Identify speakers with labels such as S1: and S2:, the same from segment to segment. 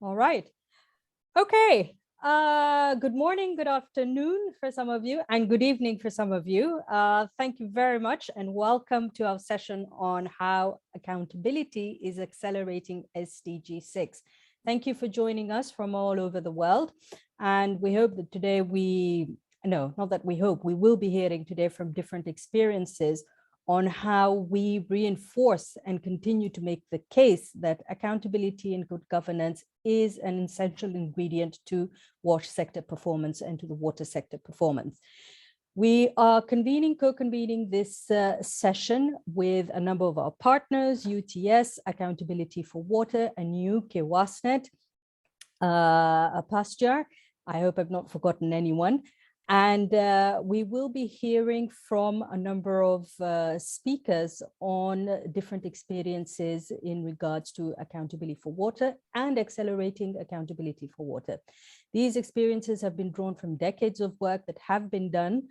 S1: All right. Okay. Good morning, good afternoon for some of you, and good evening for some of you. Thank you very much, and welcome to our session on how accountability is accelerating SDG6. Thank you for joining us from all over the world. And we hope that today we will be hearing today from different experiences on how we reinforce and continue to make the case that accountability and good governance is an essential ingredient to water sector performance and to the water sector performance. We are co-convening this session with a number of our partners, UTS, Accountability for Water, and UK Wasnet, Pasture. I hope I've not forgotten anyone. And we will be hearing from a number of speakers on different experiences in regards to accountability for water and accelerating accountability for water. These experiences have been drawn from decades of work that have been done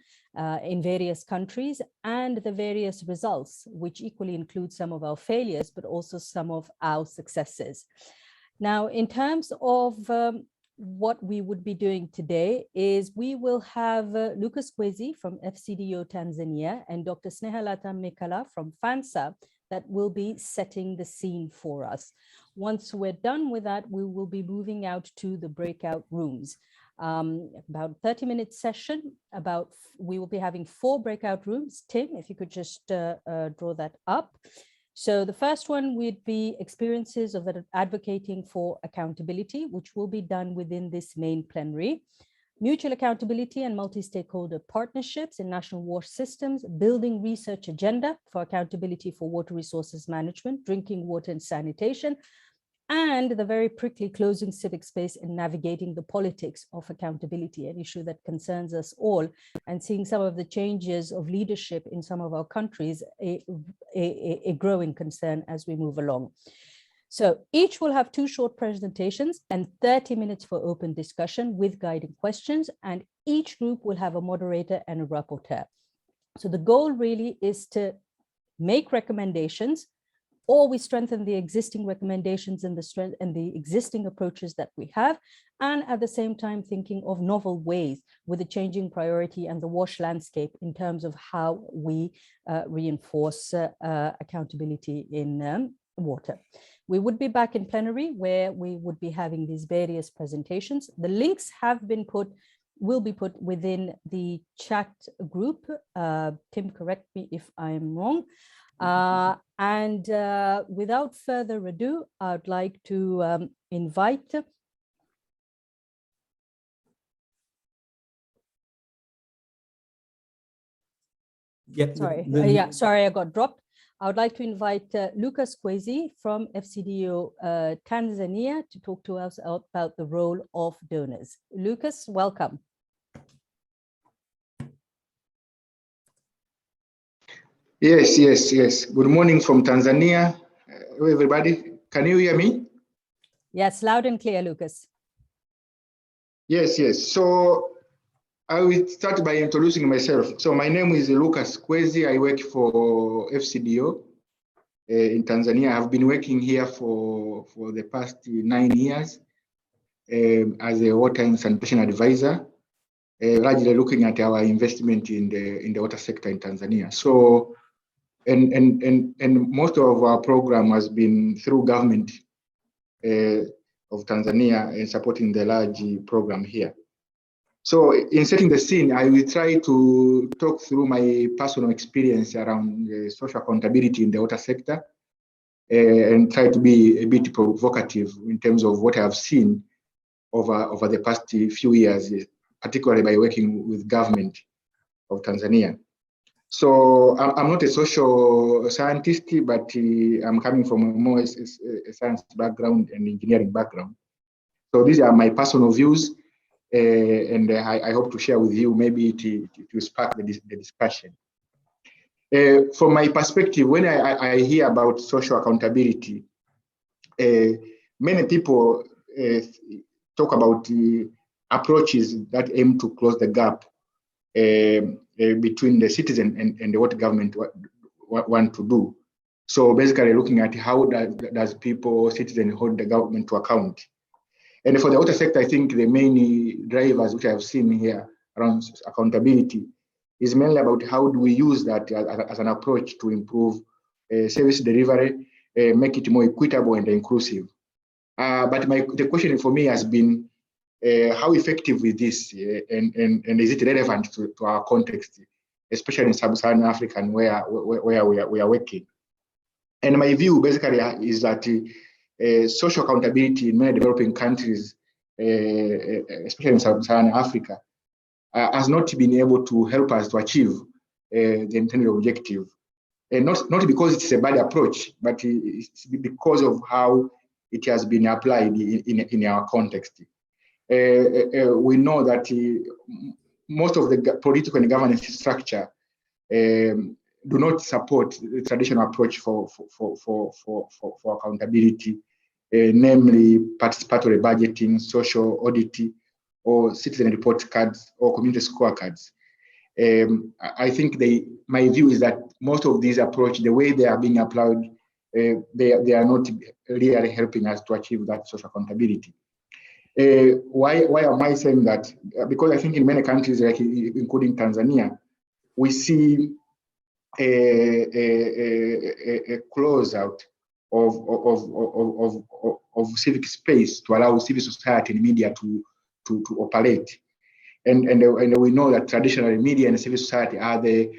S1: in various countries and the various results, which equally include some of our failures, but also some of our successes. Now, in terms of what we would be doing today is we will have Lucas Kwezi from FCDO Tanzania and Dr. Snehalata Mekala from FANSA that will be setting the scene for us. Once we're done with that, we will be moving out to the breakout rooms. About 30-minute session, we will be having 4 breakout rooms. Tim, if you could just draw that up. So the first one would be experiences of advocating for accountability, which will be done within this main plenary. Mutual accountability and multi-stakeholder partnerships in national water systems, building research agenda for accountability for water resources management, drinking water and sanitation, and the very prickly closing civic space and navigating the politics of accountability, an issue that concerns us all, and seeing some of the changes of leadership in some of our countries, a growing concern as we move along. So each will have 2 short presentations and 30 minutes for open discussion with guiding questions, and each group will have a moderator and a rapporteur. So the goal really is to make recommendations, or we strengthen the existing recommendations and the existing approaches that we have, and at the same time thinking of novel ways with the changing priority and the WASH landscape in terms of how we reinforce accountability in water. We would be back in plenary where we would be having these various presentations. The links will be put within the chat group. Tim, correct me if I'm wrong. Without further ado, I'd like to invite sorry, I got dropped. I would like to invite Lucas Kwezi from FCDO Tanzania to talk to us about the role of donors. Lucas, welcome.
S2: Yes. Good morning from Tanzania. Everybody, can you hear me?
S1: Yes, loud and clear, Lucas.
S2: Yes. So I will start by introducing myself. So my name is Lucas Kwezi. I work for FCDO in Tanzania. I've been working here for the past 9 years as a water and sanitation advisor, largely looking at our investment in the water sector in Tanzania. So and most of our program has been through government of Tanzania and supporting the large program here. So in setting the scene, I will try to talk through my personal experience around social accountability in the water sector and try to be a bit provocative in terms of what I have seen over the past few years, particularly by working with government of Tanzania. So I'm not a social scientist, but I'm coming from more a science background and engineering background. So these are my personal views, and I hope to share with you, maybe to spark the discussion. From my perspective, when I hear about social accountability, many people talk about the approaches that aim to close the gap between the citizen and what government want to do. So basically looking at how does citizen hold the government to account. And for the water sector, I think the main drivers which I have seen here around accountability is mainly about how do we use that as an approach to improve service delivery, make it more equitable and inclusive. But the question for me has been, how effective is this, and is it relevant to our context, especially in sub-Saharan Africa where we are working? And my view basically is that social accountability in many developing countries, especially in sub-Saharan Africa, has not been able to help us to achieve the intended objective. And not because it's a bad approach, but it's because of how it has been applied in our context. We know that most of the political and governance structure do not support the traditional approach for accountability, namely participatory budgeting, social auditing, or citizen report cards or community scorecards. I think my view is that most of these approaches, the way they are being applied, they are not really helping us to achieve that social accountability. Why am I saying that? Because I think in many countries, like including Tanzania, we see a close out of civic space to allow civil society and media to operate. And we know that traditionally media and civil society are the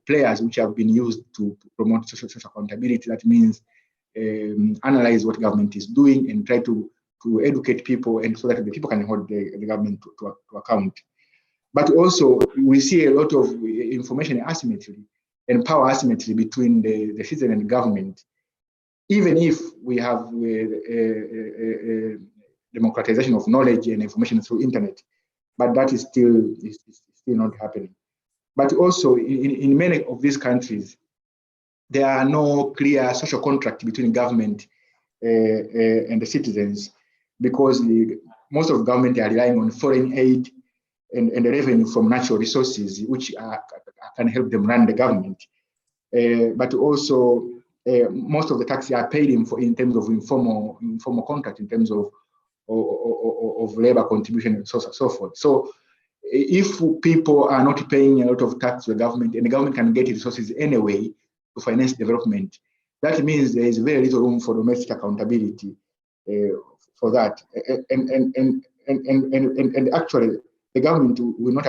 S2: players which have been used to promote social accountability. That means analyze what government is doing and try to educate people, and so that the people can hold the government to account. But also we see a lot of information asymmetry and power asymmetry between the citizen and the government. Even if we have democratization of knowledge and information through internet, but that is still not happening. But also in many of these countries, there are no clear social contract between government and the citizens, because most of the government are relying on foreign aid and the revenue from natural resources, which can help them run the government. But also, most of the taxes are paid in terms of informal contract, in terms of labor contribution and so forth. So if people are not paying a lot of tax to the government, and the government can get resources anyway to finance development, that means there is very little room for domestic accountability for that. And actually, the government will not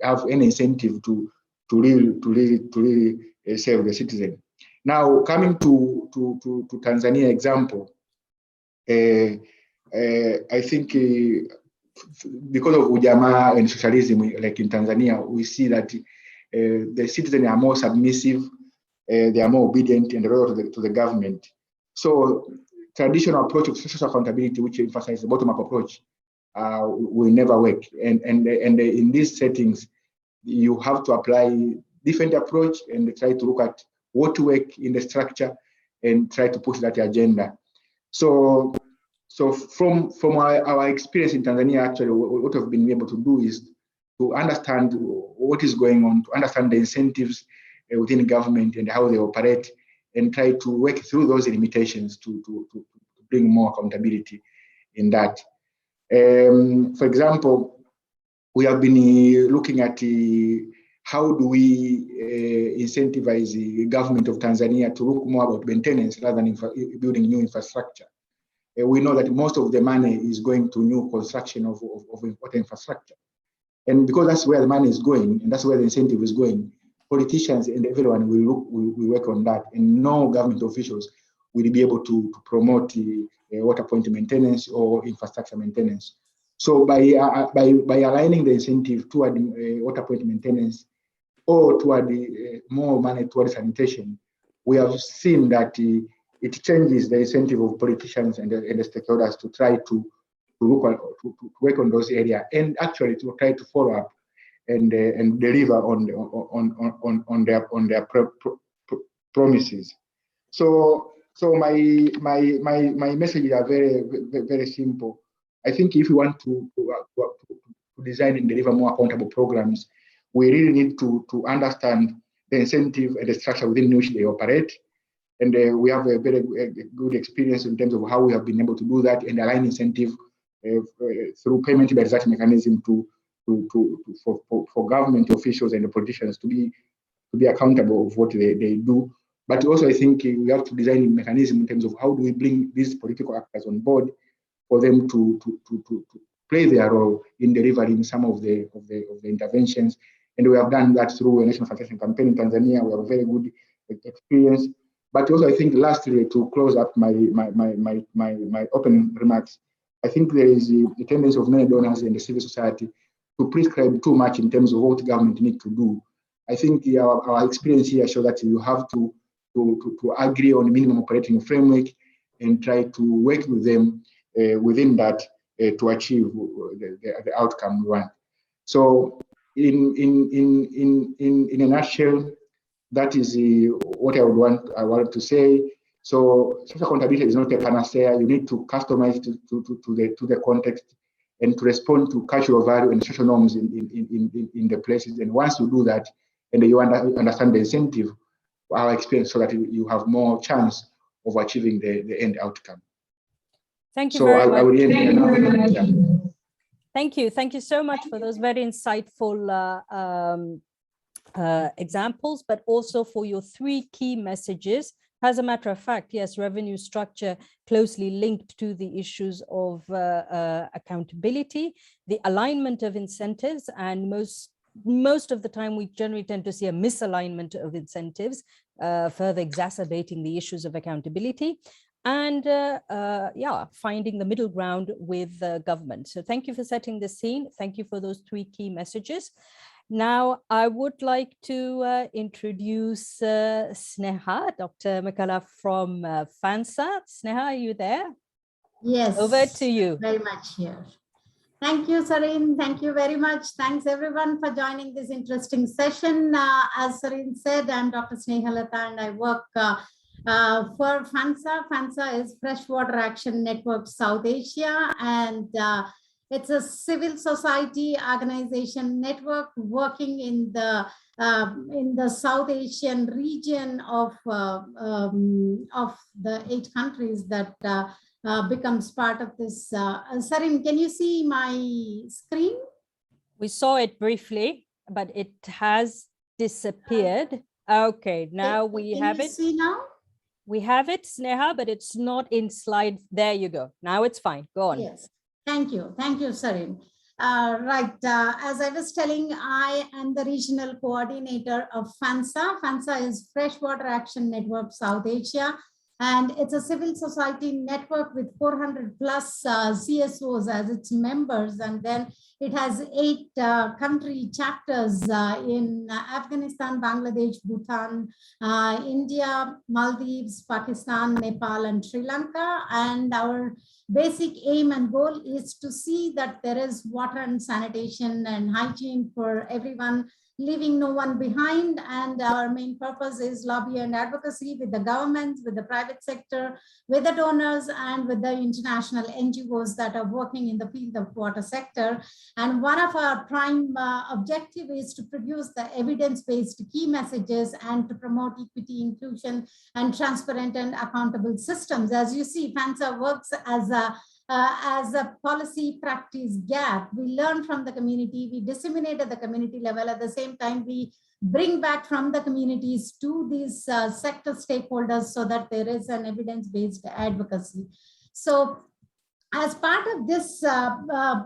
S2: have any incentive to really serve the citizen. Now, coming to Tanzania example, I think because of ujamaa and socialism, like in Tanzania, we see that the citizens are more submissive, they are more obedient and loyal to the government. So traditional approach of social accountability, which emphasizes the bottom-up approach, will never work. And in these settings, you have to apply different approach and try to look at what work in the structure and try to push that agenda. So from our experience in Tanzania, actually, what we've been able to do is to understand what is going on, to understand the incentives within government and how they operate, and try to work through those limitations to bring more accountability in that. For example, we have been looking at how do we incentivize the government of Tanzania to look more about maintenance rather than building new infrastructure. We know that most of the money is going to new construction of important infrastructure. And because that's where the money is going, and that's where the incentive is going, politicians and everyone will work on that, and no government officials will be able to promote water point maintenance or infrastructure maintenance. So by aligning the incentive toward water point maintenance or toward more money toward sanitation, we have seen that it changes the incentive of politicians and the stakeholders to try to work on those areas, and actually to try to follow up and deliver on their promises. So my messages are very simple. I think if we want to design and deliver more accountable programs, we really need to understand the incentive and the structure within which they operate. And we have a very good experience in terms of how we have been able to do that and align incentive through payment by that mechanism for government officials and the politicians to be accountable of what they do. But also, I think we have to design a mechanism in terms of how do we bring these political actors on board for them to play their role in delivering some of the interventions. And we have done that through a national sanitation campaign in Tanzania. We have a very good experience. But also, I think lastly, to close up my opening remarks, I think there is a tendency of many donors in the civil society to prescribe too much in terms of what government needs to do. I think our experience here shows that you have to agree on a minimum operating framework and try to work with them within that to achieve the outcome we want. So in a nutshell, that is what I wanted to say. So social accountability is not a panacea. You need to customize to the context and to respond to cultural value and social norms in the places. And once you do that, and you understand the incentive, our experience, so that you have more chance of achieving the end outcome.
S1: Thank you very much.
S2: I would end. Yeah.
S1: Thank you. Thank you so much for those very insightful examples, but also for your 3 key messages. As a matter of fact, yes, revenue structure closely linked to the issues of accountability, the alignment of incentives, and most of the time we generally tend to see a misalignment of incentives, further exacerbating the issues of accountability, and finding the middle ground with government. So thank you for setting the scene. Thank you for those 3 key messages. Now, I would like to introduce Sneha, Dr. Mikala from FANSA. Sneha, are you there?
S3: Yes.
S1: Over to you.
S3: Very much here. Thank you, Sareen. Thank you very much. Thanks, everyone, for joining this interesting session. As Sareen said, I'm Dr. Sneha Lata, and I work for FANSA. FANSA is Freshwater Action Network South Asia, and it's a civil society organization network working in the South Asian region of the 8 countries that becomes part of this. Sareen, can you see my screen?
S1: We saw it briefly, but it has disappeared. Okay, now we have it.
S3: Can you see now?
S1: We have it, Sneha, but it's not in slide. There you go. Now it's fine. Go on.
S3: Yes. Thank you. Thank you, Sareen. Right. As I was telling, I am the regional coordinator of FANSA. FANSA is Freshwater Action Network South Asia, and it's a civil society network with 400 plus CSOs as its members. And then it has 8 country chapters in Afghanistan, Bangladesh, Bhutan, India, Maldives, Pakistan, Nepal, and Sri Lanka. And our basic aim and goal is to see that there is water and sanitation and hygiene for everyone, leaving no one behind. And our main purpose is lobby and advocacy with the governments, with the private sector, with the donors, and with the international NGOs that are working in the field of water sector. And one of our prime objective is to produce the evidence-based key messages and to promote equity, inclusion, and transparent and accountable systems. As you see, FANSA works as a policy practice gap. We learn from the community, we disseminate at the community level. At the same time, we bring back from the communities to these sector stakeholders so that there is an evidence-based advocacy. So as part of this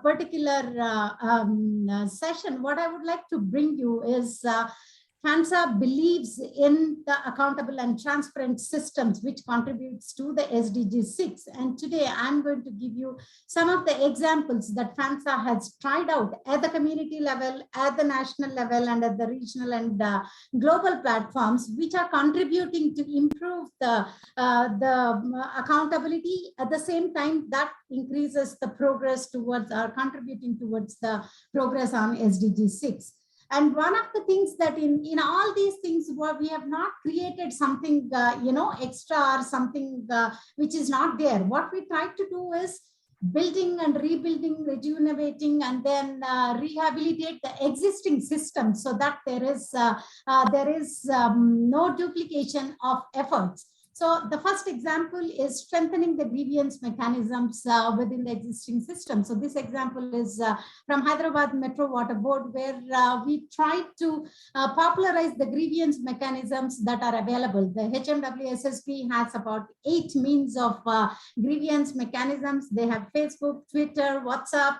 S3: particular session, what I would like to bring you is FANSA believes in the accountable and transparent systems, which contributes to the SDG6. And today I'm going to give you some of the examples that FANSA has tried out at the community level, at the national level, and at the regional and global platforms, which are contributing to improve the accountability. At the same time, that increases the progress towards or contributing towards the progress on SDG6. And one of the things that in all these things, where we have not created something, extra or something which is not there. What we try to do is building and rebuilding, rejuvenating, and then rehabilitate the existing system so that there is no duplication of efforts. So the first example is strengthening the grievance mechanisms within the existing system. So this example is from Hyderabad Metro Water Board, where we tried to popularize the grievance mechanisms that are available. The HMWSSP has about 8 means of grievance mechanisms. They have Facebook, Twitter, WhatsApp.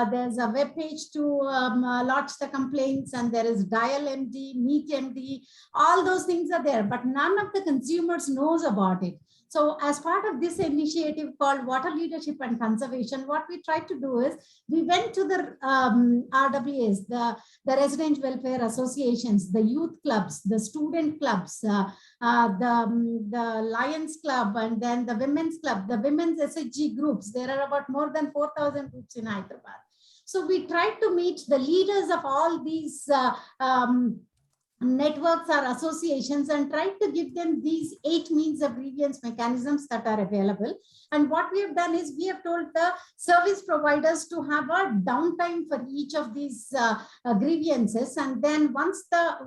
S3: There's a web page to lodge the complaints, and there is Dial MD, Meet MD. All those things are there, but none of the consumers knows about it. So as part of this initiative called Water Leadership and Conservation, what we tried to do is we went to the RWAs, the resident welfare associations, the youth clubs, the student clubs, the Lions Club, and then the Women's Club, the women's SDG groups. There are about more than 4,000 groups in Hyderabad. So we tried to meet the leaders of all these networks or associations and try to give them these 8 means of grievance mechanisms that are available. And what we have done is we have told the service providers to have a downtime for each of these grievances, and then once the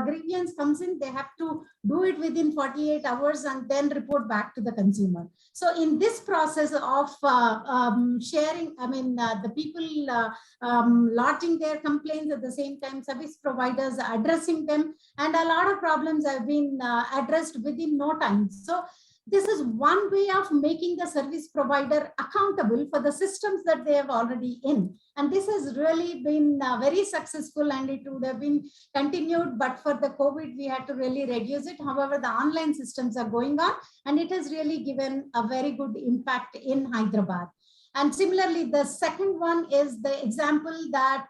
S3: grievance comes in, they have to do it within 48 hours and then report back to the consumer. So in this process of sharing, the people lodging their complaints, at the same time service providers addressing them, and a lot of problems have been addressed within no time. So this is one way of making the service provider accountable for the systems that they have already in. And this has really been very successful, and it would have been continued, but for the COVID, we had to really reduce it. However, the online systems are going on, and it has really given a very good impact in Hyderabad. And similarly, the second one is the example that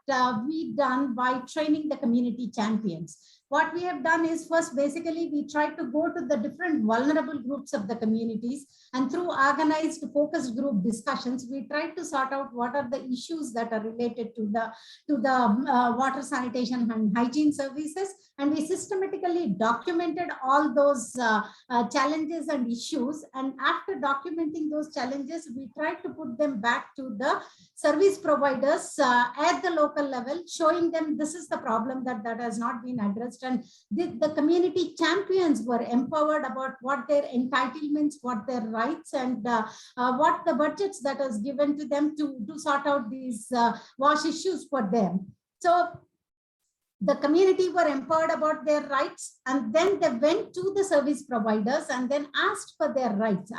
S3: we done by training the community champions. What we have done is first, basically, we try to go to the different vulnerable groups of the communities, and through organized focus group discussions, we try to sort out what are the issues that are related to the water, sanitation, and hygiene services. And we systematically documented all those challenges and issues. And after documenting those challenges, we tried to put them back to the service providers at the local level, showing them this is the problem that has not been addressed. And the community champions were empowered about what their entitlements, what their rights, and what the budgets that was given to them to sort out these wash issues for them. So the community were empowered about their rights, and then they went to the service providers and then asked for their rights,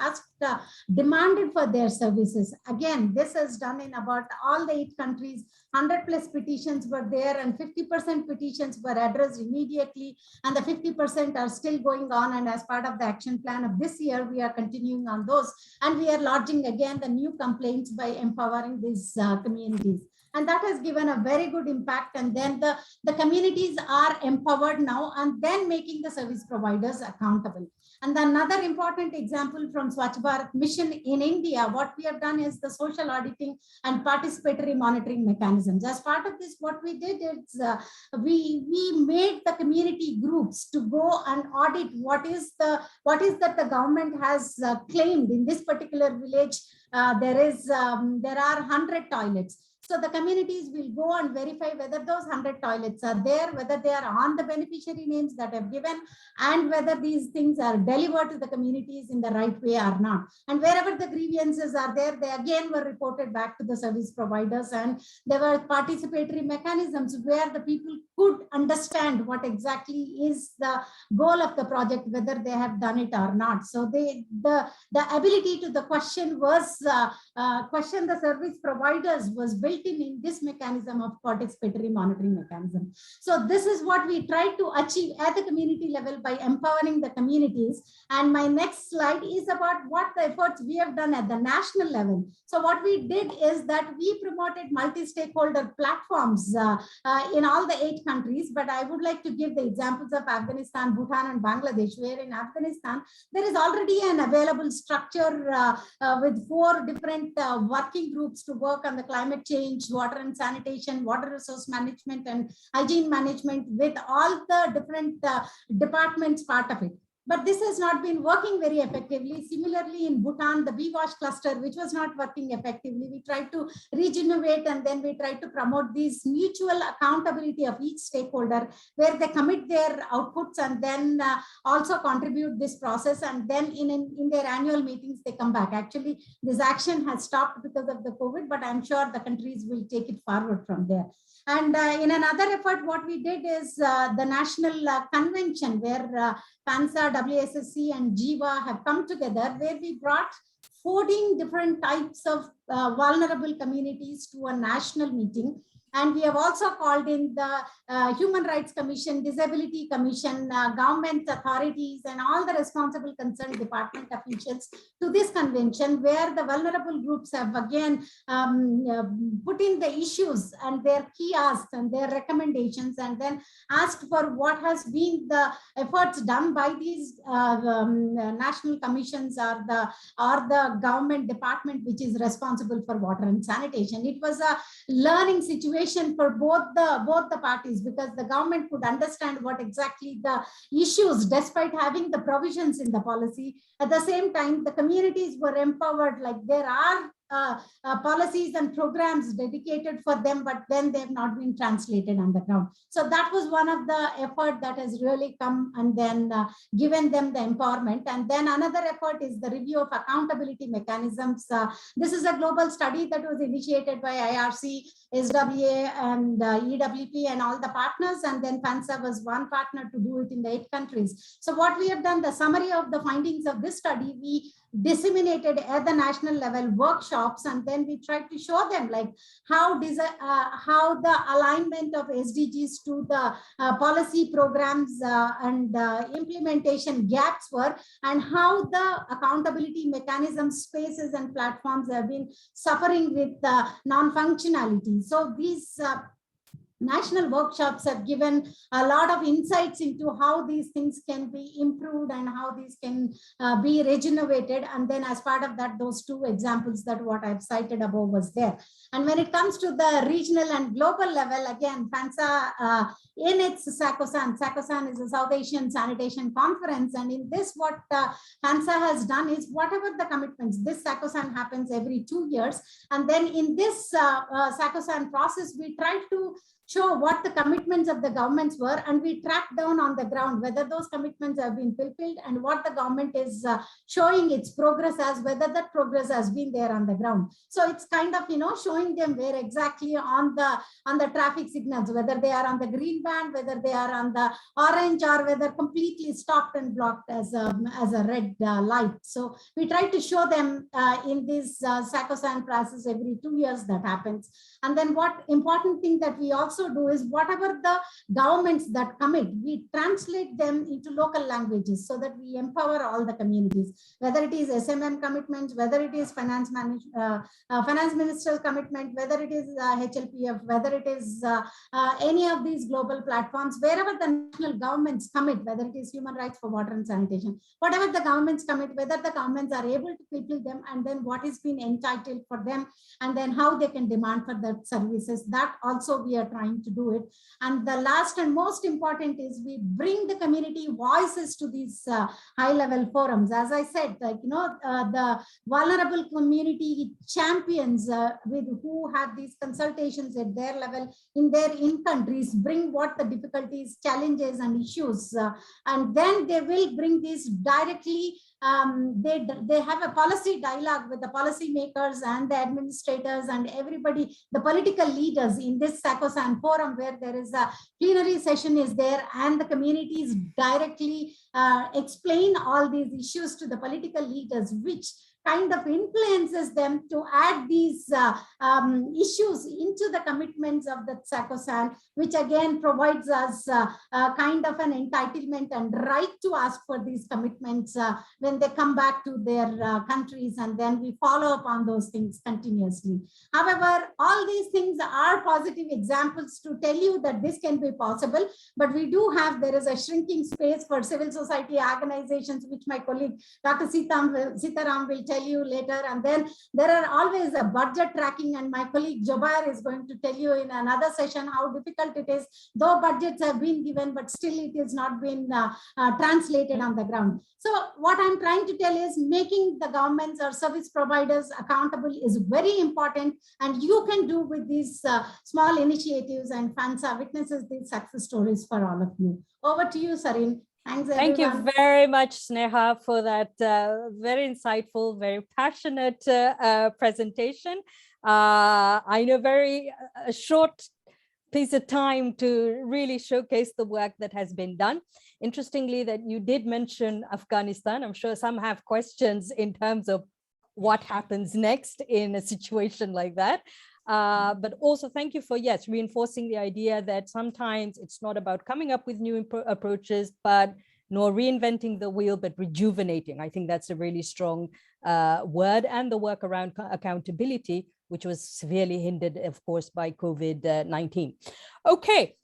S3: demanded for their services. Again, this is done in about all the 8 countries. 100+ petitions were there, and 50% petitions were addressed immediately, and the 50% are still going on. And as part of the action plan of this year, we are continuing on those, and we are lodging again the new complaints by empowering these communities. And that has given a very good impact. And then the communities are empowered now, and then making the service providers accountable. And another important example from Swachh Bharat Mission in India, what we have done is the social auditing and participatory monitoring mechanisms. As part of this, what we did is we made the community groups to go and audit what is that the government has claimed in this particular village. There are 100 toilets. So the communities will go and verify whether those 100 toilets are there, whether they are on the beneficiary names that have given, and whether these things are delivered to the communities in the right way or not. And wherever the grievances are there, they again were reported back to the service providers, and there were participatory mechanisms where the people could understand what exactly is the goal of the project, whether they have done it or not. So the ability to the question was question the service providers was built in this mechanism of participatory monitoring mechanism. So this is what we try to achieve at the community level by empowering the communities. And my next slide is about what the efforts we have done at the national level. So what we did is that we promoted multi-stakeholder platforms in all the 8 countries, but I would like to give the examples of Afghanistan, Bhutan, and Bangladesh, where in Afghanistan, there is already an available structure with 4 different working groups to work on the climate change, water and sanitation, water resource management, and hygiene management, with all the different departments part of it. but this has not been working very effectively. Similarly, in Bhutan, the BWASH cluster, which was not working effectively, we tried to regenerate, and then we tried to promote this mutual accountability of each stakeholder, where they commit their outputs and then also contribute this process, and then in their annual meetings, they come back. Actually, this action has stopped because of the COVID, but I'm sure the countries will take it forward from there. And in another effort, what we did is the national convention, where PANSA, WSSC, and JIVA have come together, where we brought 14 different types of vulnerable communities to a national meeting. And we have also called in the Human Rights Commission, Disability Commission, government authorities, and all the responsible concerned department officials to this convention, where the vulnerable groups have again put in the issues and their key asks and their recommendations, and then asked for what has been the efforts done by these national commissions or the government department which is responsible for water and sanitation. It was a learning situation for both the parties, because the government could understand what exactly the issues, despite having the provisions in the policy. At the same time, the communities were empowered, like there are policies and programs dedicated for them, but then they have not been translated on the ground. So that was one of the effort that has really come and then given them the empowerment. And then another effort is the review of accountability mechanisms. This is a global study that was initiated by IRC, SWA, and EWP and all the partners. And then PANSA was one partner to do it in the 8 countries. So what we have done, the summary of the findings of this study, we disseminated at the national level workshops, and then we tried to show them like how the alignment of SDGs to the policy programs and implementation gaps were, and how the accountability mechanisms, spaces, and platforms have been suffering with non-functionality. So these national workshops have given a lot of insights into how these things can be improved and how these can be regenerated. And then as part of that, those 2 examples that what I've cited above was there. And when it comes to the regional and global level, again, PANSA in its SACOSAN is a South Asian Sanitation Conference. And in this, what PANSA has done is whatever the commitments, this SACOSAN happens every 2 years. And then in this SACOSAN process, we try to show what the commitments of the governments were, and we track down on the ground whether those commitments have been fulfilled and what the government is showing its progress as, whether that progress has been there on the ground. So it's kind of, showing them where exactly on the traffic signals, whether they are on the green band, whether they are on the orange, or whether completely stopped and blocked as a red light. So we try to show them in this SACOSAN process every 2 years that happens. And then what important thing that we also do is whatever the governments that commit, we translate them into local languages so that we empower all the communities, whether it is SMM commitments, whether it is finance ministerial commitment, whether it is HLPF, whether it is any of these global platforms, wherever the national governments commit, whether it is human rights for water and sanitation, whatever the governments commit, whether the governments are able to fulfill them, and then what is being entitled for them, and then how they can demand for the services, that also we are trying to do it. And the last and most important is we bring the community voices to these high level forums. As I said, like, the vulnerable community champions with who have these consultations at their level in their countries bring what the difficulties, challenges, and issues, and then they will bring these directly. They have a policy dialogue with the policy makers and the administrators and everybody, the political leaders in this SACOSAN forum, where there is a plenary session is there, and the communities directly explain all these issues to the political leaders, which kind of influences them to add these issues into the commitments of the SACOSAN, which again provides us kind of an entitlement and right to ask for these commitments when they come back to their countries, and then we follow up on those things continuously. However, all these things are positive examples to tell you that this can be possible, but we do have, there is a shrinking space for civil society society organizations, which my colleague Dr. Sitaram will tell you later. And then there are always a budget tracking, and my colleague Jobair is going to tell you in another session how difficult it is, though budgets have been given, but still it has not been translated on the ground. So what I'm trying to tell is making the governments or service providers accountable is very important, and you can do with these small initiatives, and FANSA witnesses these success stories for all of you. Over to you, Sareen. Thanks, everyone.
S1: Thank you very much, Sneha, for that very insightful, very passionate presentation. I know very short piece of time to really showcase the work that has been done. Interestingly, that you did mention Afghanistan. I'm sure some have questions in terms of what happens next in a situation like that. But also thank you for, yes, reinforcing the idea that sometimes it's not about coming up with new approaches, but nor reinventing the wheel, but rejuvenating. I think that's a really strong word, and the work around accountability, which was severely hindered, of course, by COVID-19. Okay,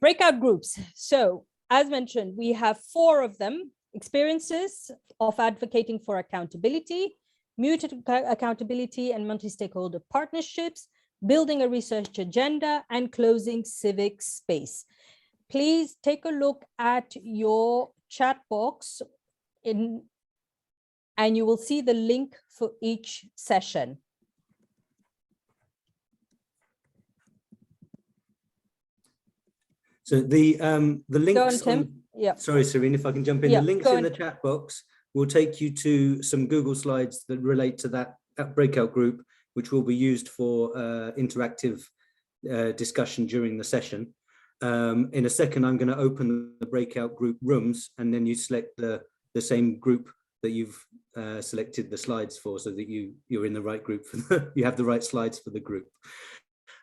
S1: breakout groups. So as mentioned, we have 4 of them: experiences of advocating for accountability, muted accountability and multi-stakeholder partnerships, building a research agenda, and closing civic space. Please take a look at your chat box and you will see the link for each session.
S4: So the links
S1: yeah.
S4: Sorry, Serene, if I can jump in.
S1: Yeah,
S4: the links in the chat box will take you to some Google Slides that relate to that breakout group, which will be used for interactive discussion during the session. In a second, I'm going to open the breakout group rooms, and then you select the same group that you've selected the slides for, so that you're in the right group for you have the right slides for the group.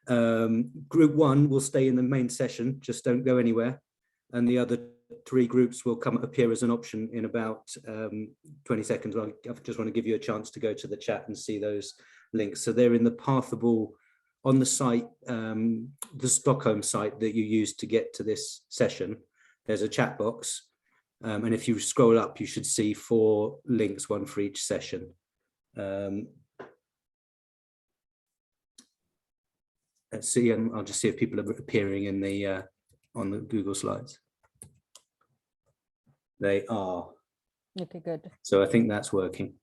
S4: Group 1 will stay in the main session, just don't go anywhere, and the other 3 groups will appear as an option in about 20 seconds. I just want to give you a chance to go to the chat and see those links. So they're in the pathable on the site, the Stockholm site that you used to get to this session. There's a chat box, and if you scroll up, you should see 4 links, 1 for each session. Let's see, and I'll just see if people are appearing in the on the Google Slides. They are.
S1: Okay, good.
S4: So I think that's working.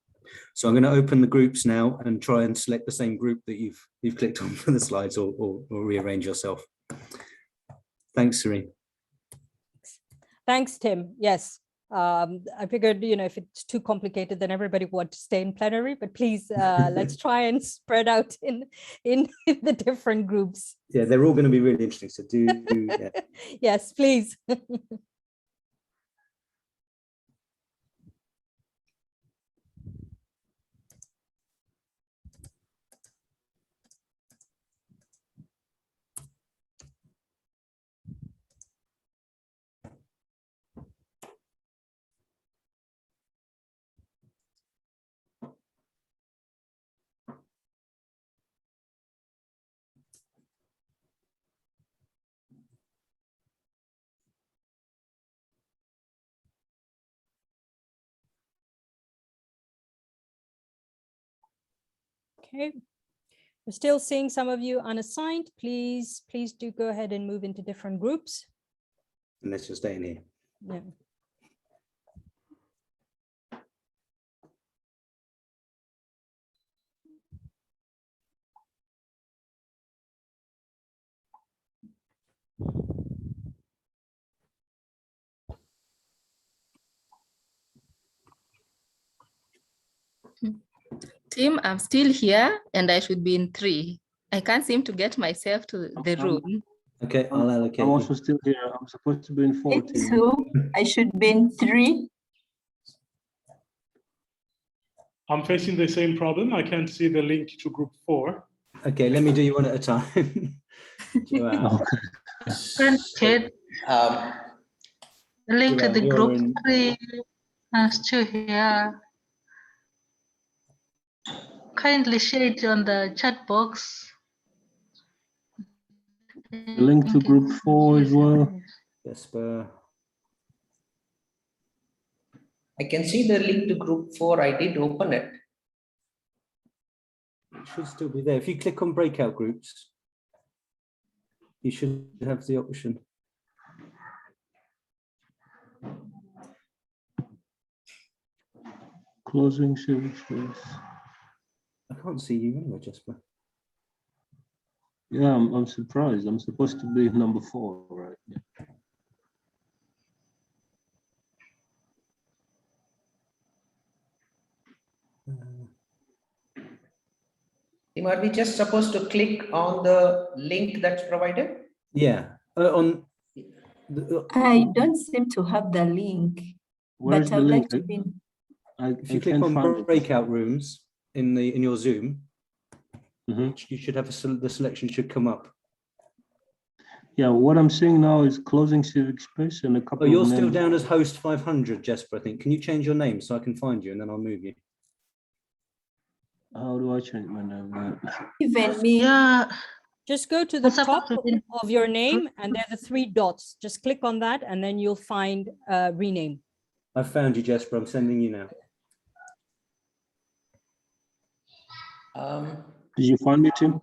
S4: So I'm going to open the groups now and try and select the same group that you've clicked on for the slides, or rearrange yourself. Thanks, Serene.
S1: Thanks, Tim. Yes. I figured, if it's too complicated, then everybody would stay in plenary, but please, let's try and spread out in the different groups.
S4: Yeah, they're all going to be really interesting. So do yeah.
S1: Yes, please. Okay, we're still seeing some of you unassigned. Please do go ahead and move into different groups.
S4: Unless you're staying here.
S1: Yeah.
S5: Tim, I'm still here and I should be in 3. I can't seem to get myself to the room.
S4: Okay, I'll allocate.
S6: I'm also still here. I'm supposed to be in 14.
S7: So I should be in 3.
S8: I'm facing the same problem. I can't see the link to group 4.
S4: Okay, let me do you one at a time.
S9: Granted, the link to the group 3. I'm still here. Kindly share it on the chat box.
S6: The link to group 4 as well.
S4: Jesper.
S10: I can see the link to group 4. I did open it.
S4: It should still be there. If you click on breakout groups, you should have the option.
S6: Closing civic space.
S4: I can't see you anywhere, Jesper.
S6: Yeah, I'm surprised. I'm supposed to be number 4, right? Yeah.
S10: Are we just supposed to click on the link that's provided?
S4: Yeah. On
S7: I don't seem to have the link.
S6: Where's
S7: but
S6: the
S7: I'd
S6: link?
S7: like to be.
S4: If you click on breakout rooms in your Zoom, you should have the selection should come up.
S6: Yeah, what I'm seeing now is closing civic space and a couple.
S4: Oh, you're
S6: of
S4: still
S6: names.
S4: down as host 500, Jesper, I think. Can you change your name so I can find you and then I'll move you?
S6: How do I change my name?
S7: Even me.
S9: Yeah.
S1: Just go to the top of your name and there are the 3 dots. Just click on that and then you'll find rename.
S4: I found you, Jesper. I'm sending you now.
S6: Did you find me, Tim?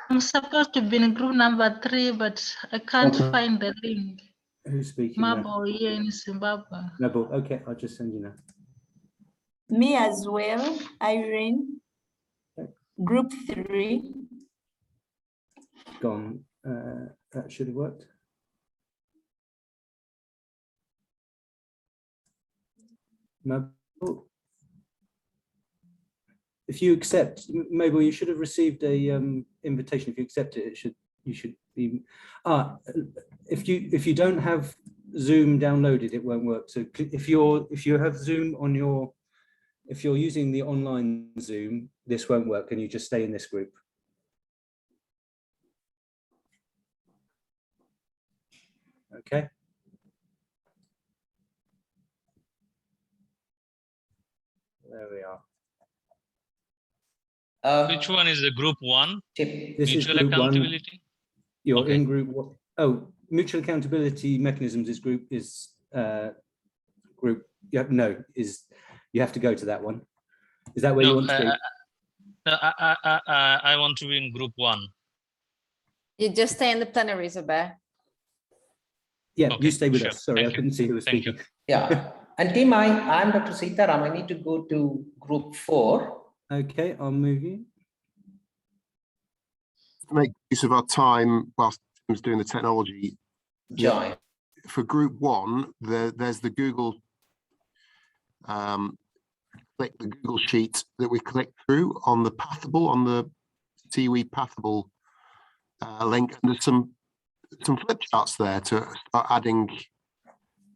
S9: I'm supposed to be in group number 3, but I can't find the link.
S4: Who's speaking
S9: Mabo here in Zimbabwe.
S4: Mabo, okay, I'll just send you now.
S7: Me as well, Irene. Group 3.
S4: Gone. That should have worked. Mabo. If you accept, Mabel, you should have received a invitation. If you accept it, you should be. If you don't have Zoom downloaded, it won't work. So if you have Zoom on your, if you're using the online Zoom, this won't work, and you just stay in this group. Okay. There we are.
S11: Which one is the group 1?
S4: This is
S11: Mutual
S4: group
S11: accountability?
S4: 1. You're
S11: Okay.
S4: in group 1. Oh, mutual accountability mechanisms is group. You have to go to that one. Is that where you want to be?
S11: I want to be in group 1.
S12: You just stay in the plenary, Zubair.
S4: Yeah,
S11: Okay,
S4: you stay with
S11: sure.
S4: us. Sorry, I couldn't see who was
S11: Thank you.
S4: speaking.
S10: Yeah, and Tim, I'm Dr. Sitaram. I need to go to group 4.
S4: Okay, I'll move you.
S13: To make use of our time whilst Tim's doing the technology.
S10: Join.
S13: For group 1, there's the Google click the Google sheet that we click through on the Pathable, on the TWE Pathable link, and there's some flip charts there to start adding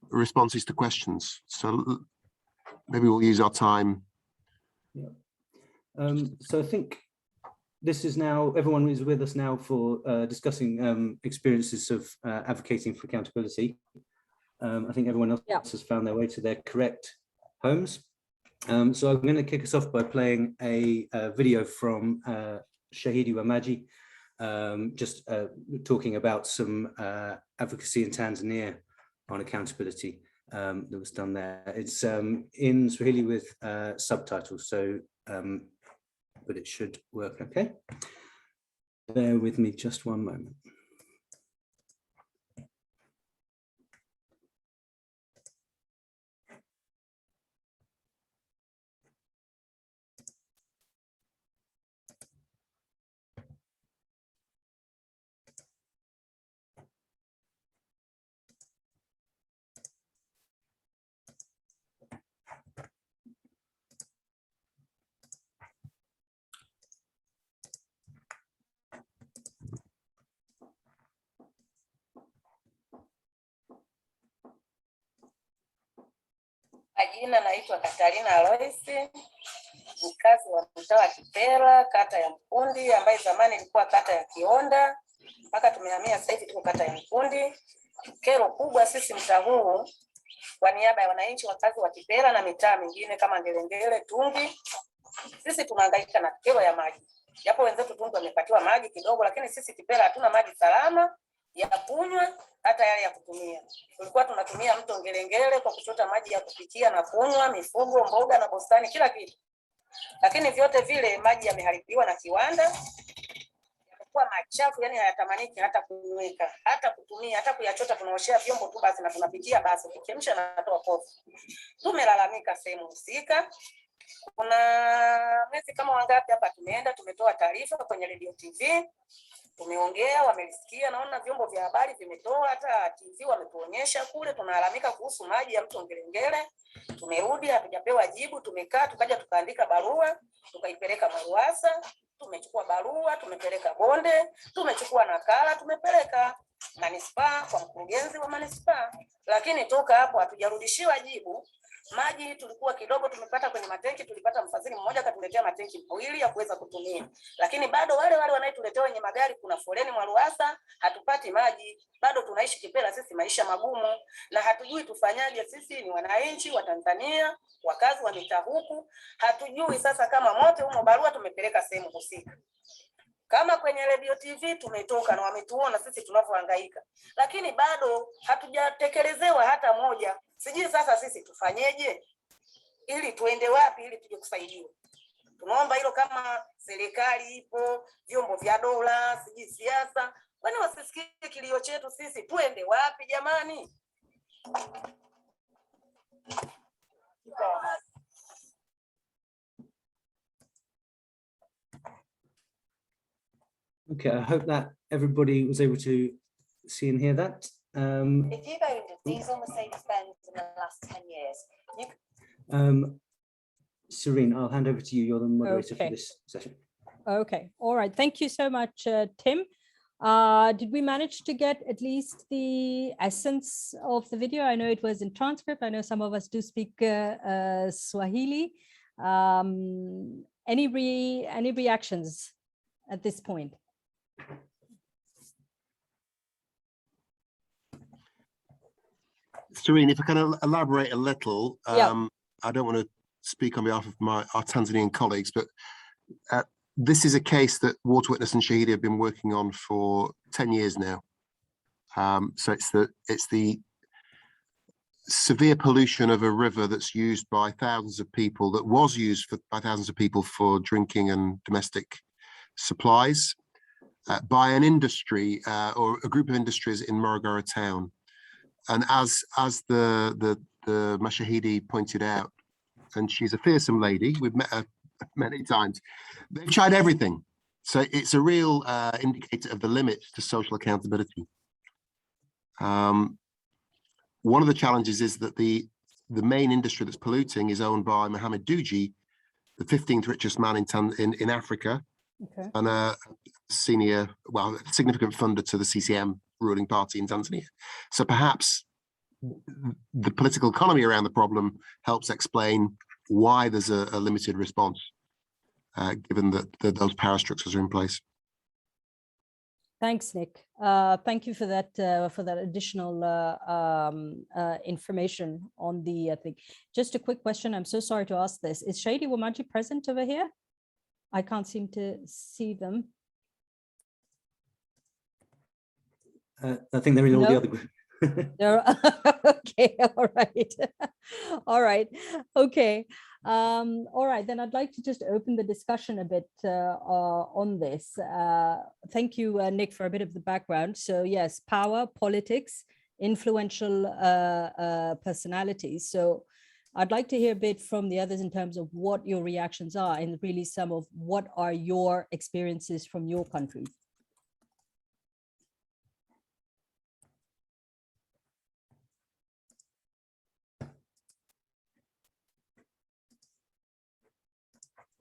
S13: responses to questions. So maybe we'll use our time.
S4: Yeah. So I think this is now, everyone is with us now for discussing experiences of advocating for accountability. I think everyone else has found their way to their correct homes. So I'm going to kick us off by playing a video from Shahidi Wamaji, just talking about some advocacy in Tanzania on accountability that was done there. It's in Swahili with subtitles, so but it should work okay. Bear with me just one moment.
S14: Jina naitwa Katarina Aloisi, mkazi wa mtaa wa Kipera, kata ya Mkundi, ambayo zamani ilikuwa kata ya Kionda, mpaka tumehamia sasa hivi tuko kata ya Mkundi. Kero kubwa sisi mtaa huu, kwa niaba ya wananchi wakazi wa Kipera na mitaa mingine kama Ngelengele, Tungi, sisi tunahangaika na kero ya maji. Japo wenzetu Tungi wamepatiwa maji kidogo, lakini sisi Kipera hatuna maji salama ya kunywa hata yale ya kutumia. Tulikuwa tunatumia mto Ngelengele kwa kuchota maji ya kupikia na kunywa, mifugo, mboga na bustani, kila kitu. Lakini vyote vile maji yameharibiwa na kiwanda, yamekuwa machafu, yani hayatamaniki hata kunyweka, hata kutumia, hata kuyachota. Tunaoshea vyombo tu basi na tunapikia basi, kuchemsha na natoa povu. Tumelalamika sehemu husika. Kuna mwezi kama wangapi hapa tumeenda, tumetoa taarifa kwenye radio TV, tumeongea, wamelisikia. Naona vyombo vya habari vimetoa, hata TV wametuonyesha kule. Tunalalamika kuhusu maji ya mto Ngelengele. Tumerudi, hatujapewa jibu. Tumekaa tukaja tukaandika barua, tukaipeleka Maruasa, tumechukua barua, tumepeleka Bonde, tumechukua nakala, tumepeleka manispaa kwa mkurugenzi wa manispaa, lakini toka hapo hatujarudishiwa jibu. Maji tulikuwa kidogo tumepata kwenye matenki, tulipata mfadhili mmoja akatuletea matenki mawili ya kuweza kutumia, lakini bado wale wanayetuletea wenye magari, kuna foleni Mwaruasa, hatupati maji. Bado tunaishi kipela sisi, maisha magumu, na hatujui tufanyaje. Sisi ni wananchi wa Tanzania, wakazi wa mitaa huku, hatujui sasa kama mote humo. Barua tumepeleka sehemu husika, kama kwenye radio TV tumetoka na wametuona sisi tunavyohangaika, lakini bado hatujatekelezewa hata moja. Sijui sasa sisi tufanyeje, ili tuende wapi, ili tuje kusaidiwa. Tunaomba hilo, kama serikali ipo, vyombo vya dola, sijui siasa, kwani wasisikie kilio chetu sisi? Tuende wapi jamani?
S4: Okay, I hope that everybody was able to see and hear that.
S15: If you've owned a diesel Mercedes-Benz in the last 10 years,
S4: Serene, I'll hand over to you. You're the moderator
S1: Okay.
S4: for this session.
S1: Okay, all right. Thank you so much, Tim. Did we manage to get at least the essence of the video? I know it was in transcript. I know some of us do speak Swahili. Any reactions at this point?
S13: Serene, if I can elaborate a little,
S1: Yeah.
S13: I don't want to speak on behalf of our Tanzanian colleagues, but this is a case that Water Witness and Shahidi have been working on for 10 years now. So it's the severe pollution of a river that's used by thousands of people, that was used by thousands of people for drinking and domestic supplies, by an industry or a group of industries in Morogoro town. And as the Mashahidi pointed out, and she's a fearsome lady, we've met her many times, they've tried everything. So it's a real indicator of the limits to social accountability. One of the challenges is that the main industry that's polluting is owned by Mohammed Dewji, the 15th richest man in Africa,
S1: Okay.
S13: and a significant funder to the CCM ruling party in Tanzania. So perhaps the political economy around the problem helps explain why there's a limited response, given that those power structures are in place.
S1: Thanks, Nick. Thank you for that additional information on the thing. Just a quick question. I'm so sorry to ask this. Is Shahidi Wamaji present over here? I can't seem to see them.
S4: I think they're in all the other groups.
S1: Okay, all right. All right, okay. All right, then I'd like to just open the discussion a bit on this. Thank you, Nick, for a bit of the background. So yes, power, politics, influential personalities. So I'd like to hear a bit from the others in terms of what your reactions are and really some of what are your experiences from your countries.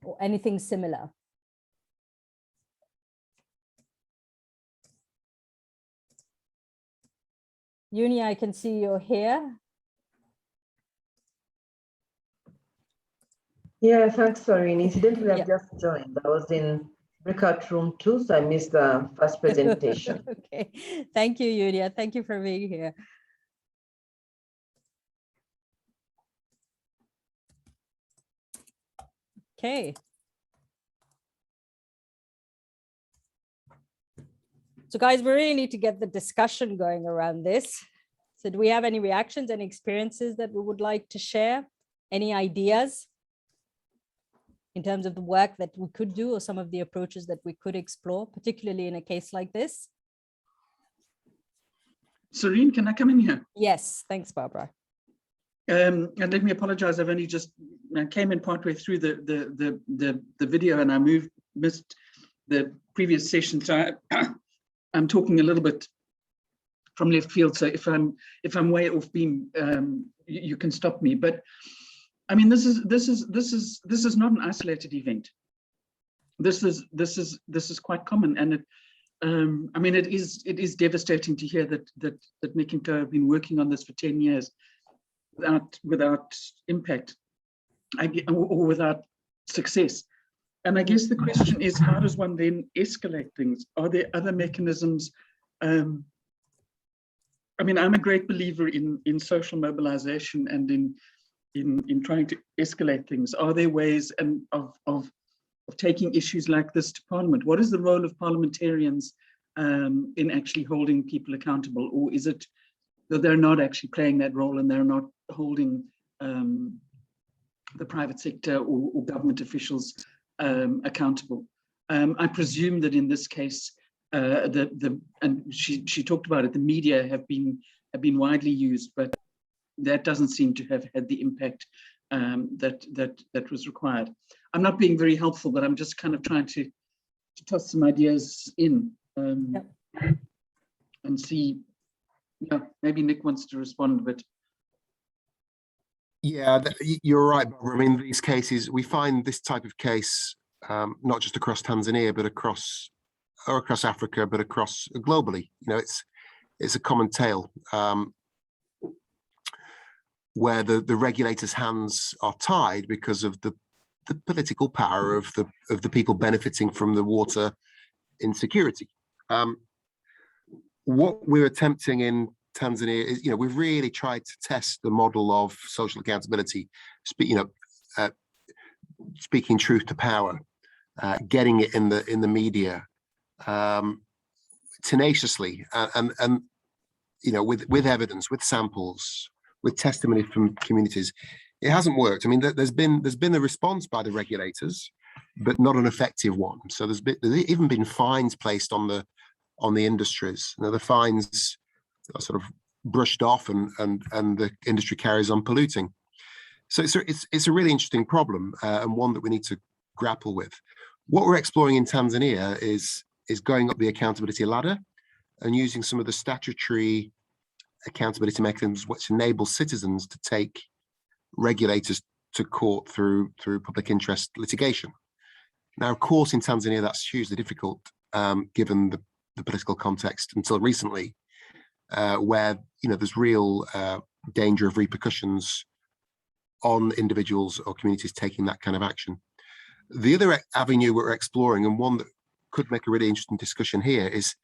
S1: Or anything similar. Uni, I can see you're here.
S16: Yeah, thanks, Soreen. Incidentally, I've just joined. I was in breakout room 2, so I missed the first presentation.
S1: Okay, thank you, Yuria. Thank you for being here. Okay. So guys, we really need to get the discussion going around this. So do we have any reactions, any experiences that we would like to share? Any ideas in terms of the work that we could do or some of the approaches that we could explore, particularly in a case like this?
S17: Serene, can I come in here?
S1: Yes, thanks, Barbara.
S17: And let me apologize. I've only just came in partway through the video, and I missed the previous session. So I'm talking a little bit from left field. So if I'm way off beam, you can stop me. But I mean, this is not an isolated event. This is quite common, and it. I mean, it is devastating to hear that Nick and Co have been working on this for 10 years without impact, or without success. And I guess the question is, how does one then escalate things? Are there other mechanisms? I mean, I'm a great believer in social mobilization and in trying to escalate things. Are there ways of taking issues like this to Parliament? What is the role of parliamentarians in actually holding people accountable? Or is it that they're not actually playing that role and they're not holding the private sector or government officials accountable? I presume that in this case, and she talked about it, the media have been widely used, but that doesn't seem to have had the impact that was required. I'm not being very helpful, but I'm just kind of trying to toss some ideas in and see. Yeah, maybe Nick wants to respond, but.
S13: Yeah, you're right, Barbara. I mean, these cases, we find this type of case not just across Tanzania, but across Africa, but across globally. You know, it's a common tale where the regulators' hands are tied because of the political power of the people benefiting from the water insecurity. What we're attempting in Tanzania is, you know, we've really tried to test the model of social accountability, speaking truth to power, getting it in the media tenaciously, and you know, with evidence, with samples, with testimony from communities. It hasn't worked. I mean, there's been a response by the regulators, but not an effective one. So there's even been fines placed on the industries. You know, the fines are sort of brushed off, and the industry carries on polluting. So it's a really interesting problem, and one that we need to grapple with. What we're exploring in Tanzania is going up the accountability ladder and using some of the statutory accountability mechanisms which enable citizens to take regulators to court through public interest litigation. Now, of course, in Tanzania, that's hugely difficult, given the political context until recently, where, you know, there's real danger of repercussions on individuals or communities taking that kind of action. The other avenue we're exploring, and one that could make a really interesting discussion here, is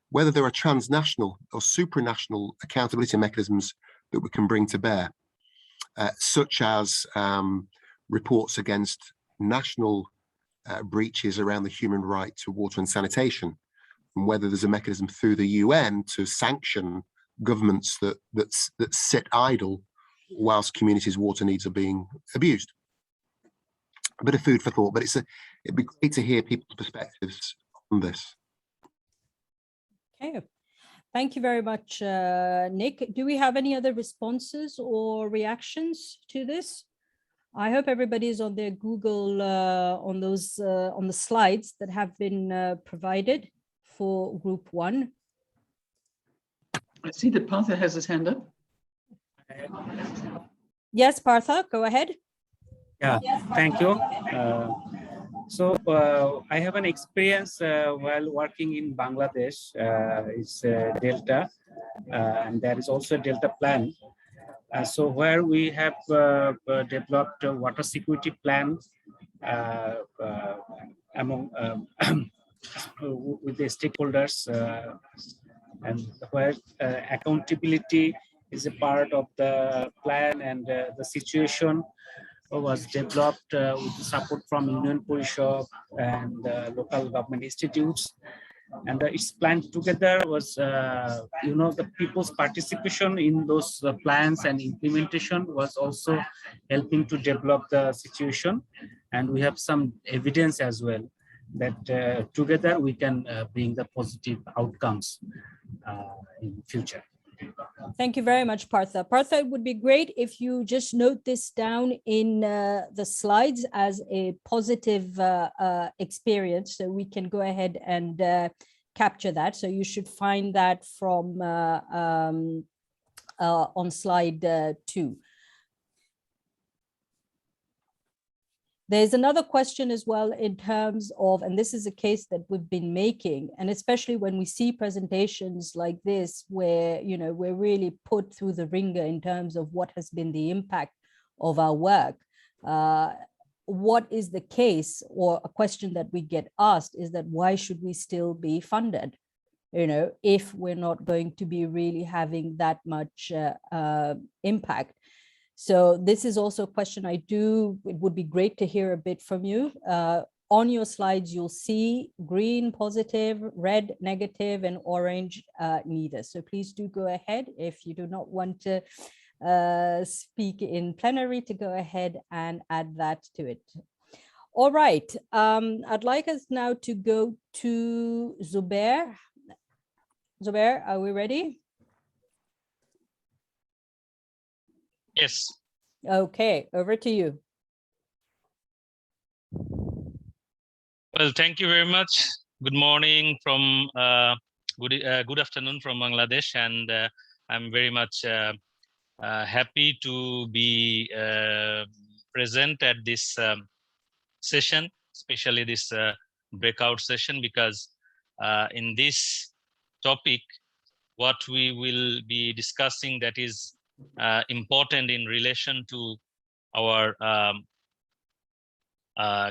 S13: whether there are transnational or supranational accountability mechanisms that we can bring to bear, such as reports against national breaches around the human right to water and sanitation, and whether there's a mechanism through the UN to sanction governments that sit idle whilst communities' water needs are being abused. A bit of food for thought, but it'd be great to hear people's perspectives on this.
S1: Okay, thank you very much, Nick. Do we have any other responses or reactions to this? I hope everybody is on their Google on the slides that have been provided for Group 1.
S17: I see that Partha has his hand up.
S1: Yes, Partha, go ahead.
S18: Yeah, thank you. So I have an experience while working in Bangladesh. It's Delta, and there is also a Delta plan. So where we have developed a water security plan among with the stakeholders, and where accountability is a part of the plan, and the situation was developed with the support from Union Parishad and local government institutes. And its plan together was, the people's participation in those plans and implementation was also helping to develop the situation. And we have some evidence as well that together we can bring the positive outcomes in future.
S1: Thank you very much, Partha. Partha, it would be great if you just note this down in the slides as a positive experience, so we can go ahead and capture that. So you should find that from on slide 2. There's another question as well in terms of, and this is a case that we've been making, and especially when we see presentations like this, where, we're really put through the ringer in terms of what has been the impact of our work. What is the case, or a question that we get asked is that why should we still be funded? If we're not going to be really having that much impact. So this is also a question it would be great to hear a bit from you. On your slides, you'll see green, positive, red, negative, and orange, neither. So please do go ahead if you do not want to speak in plenary, to go ahead and add that to it. All right, I'd like us now to go to Zubair. Zubair, are we ready?
S11: Yes.
S1: Okay, over to you.
S11: Well, thank you very much. Good morning from good afternoon from Bangladesh, and I'm very much happy to be present at this session, especially this breakout session, because in this topic, what we will be discussing that is important in relation to our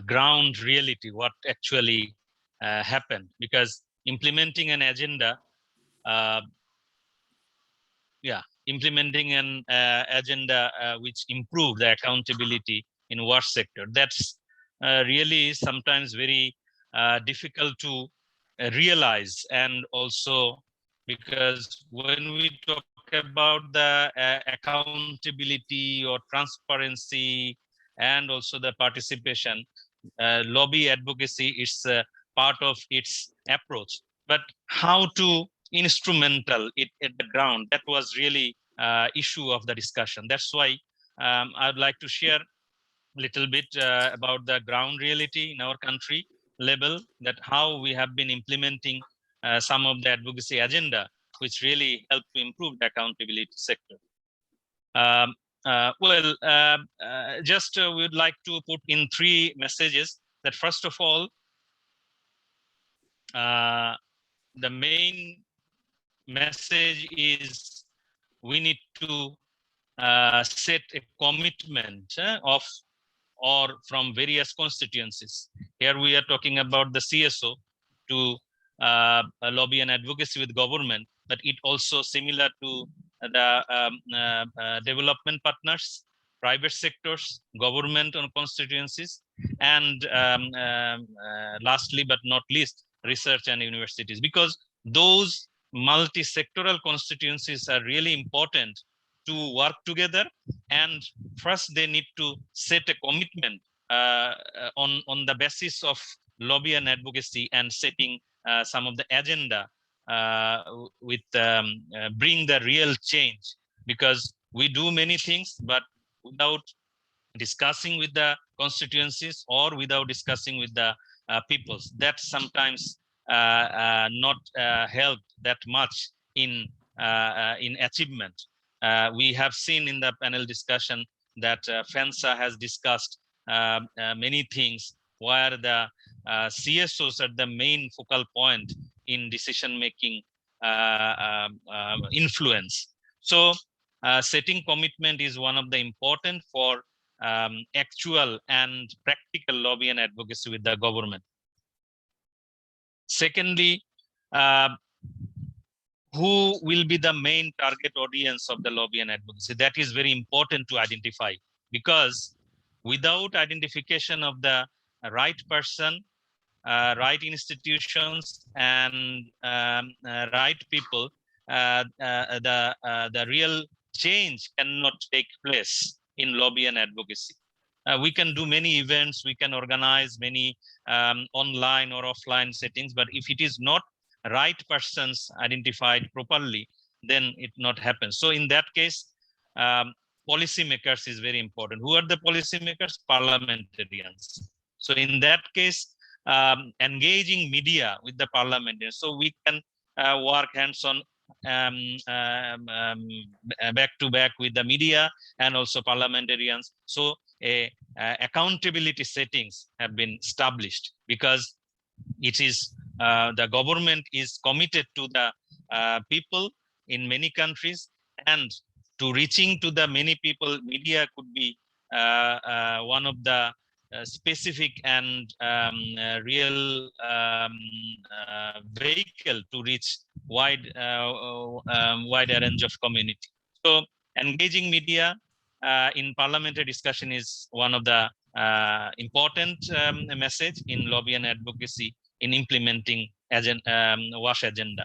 S11: ground reality, what actually happened, because implementing an agenda, implementing an agenda which improve the accountability in work sector, that's really sometimes very difficult to realize. And also because when we talk about the accountability or transparency and also the participation, lobby advocacy is part of its approach, but how to instrumental it at the ground, that was really issue of the discussion. That's why I'd like to share a little bit about the ground reality in our country level, that how we have been implementing some of the advocacy agenda, which really help to improve the accountability sector. Just we would like to put in 3 messages. That first of all, the main message is we need to set a commitment from various constituencies. Here we are talking about the CSO to lobby and advocacy with government, but it also similar to the development partners, private sectors, government on constituencies, and lastly but not least, research and universities, because those multi-sectoral constituencies are really important to work together. And first they need to set a commitment on the basis of lobby and advocacy, and setting some of the agenda with bring the real change, because we do many things but without discussing with the constituencies or without discussing with the peoples, that sometimes not help that much in achievement. We have seen in the panel discussion that FANSA has discussed many things where the CSOs are the main focal point in decision-making influence. So setting commitment is one of the important for actual and practical lobby and advocacy with the government. Secondly, who will be the main target audience of the lobby and advocacy? That is very important to identify, because without identification of the right person, right institutions and right people, the real change cannot take place in lobby and advocacy. We can do many events, we can organize many online or offline settings, but if it is not right persons identified properly, then it not happens. So in that case, policy makers is very important. Who are the policy makers? Parliamentarians. So in that case, engaging media with the parliamentarians, so we can work hands-on back to back with the media and also parliamentarians. So accountability settings have been established, because it is the government is committed to the people in many countries, and to reaching to the many people, media could be one of the specific and real vehicle to reach wide range of community. So engaging media in parliamentary discussion is one of the important message in lobby and advocacy in implementing WASH agenda.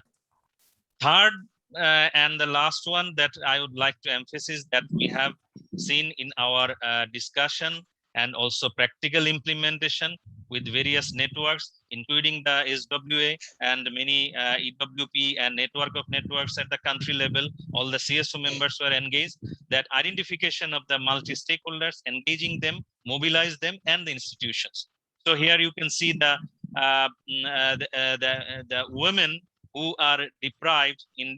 S11: Third and the last one that I would like to emphasize that we have seen in our discussion and also practical implementation with various networks, including the SWA and many EWP and network of networks at the country level. All the CSO members were engaged, that identification of the multi-stakeholders, engaging them, mobilize them, and the institutions. So here you can see the women who are deprived in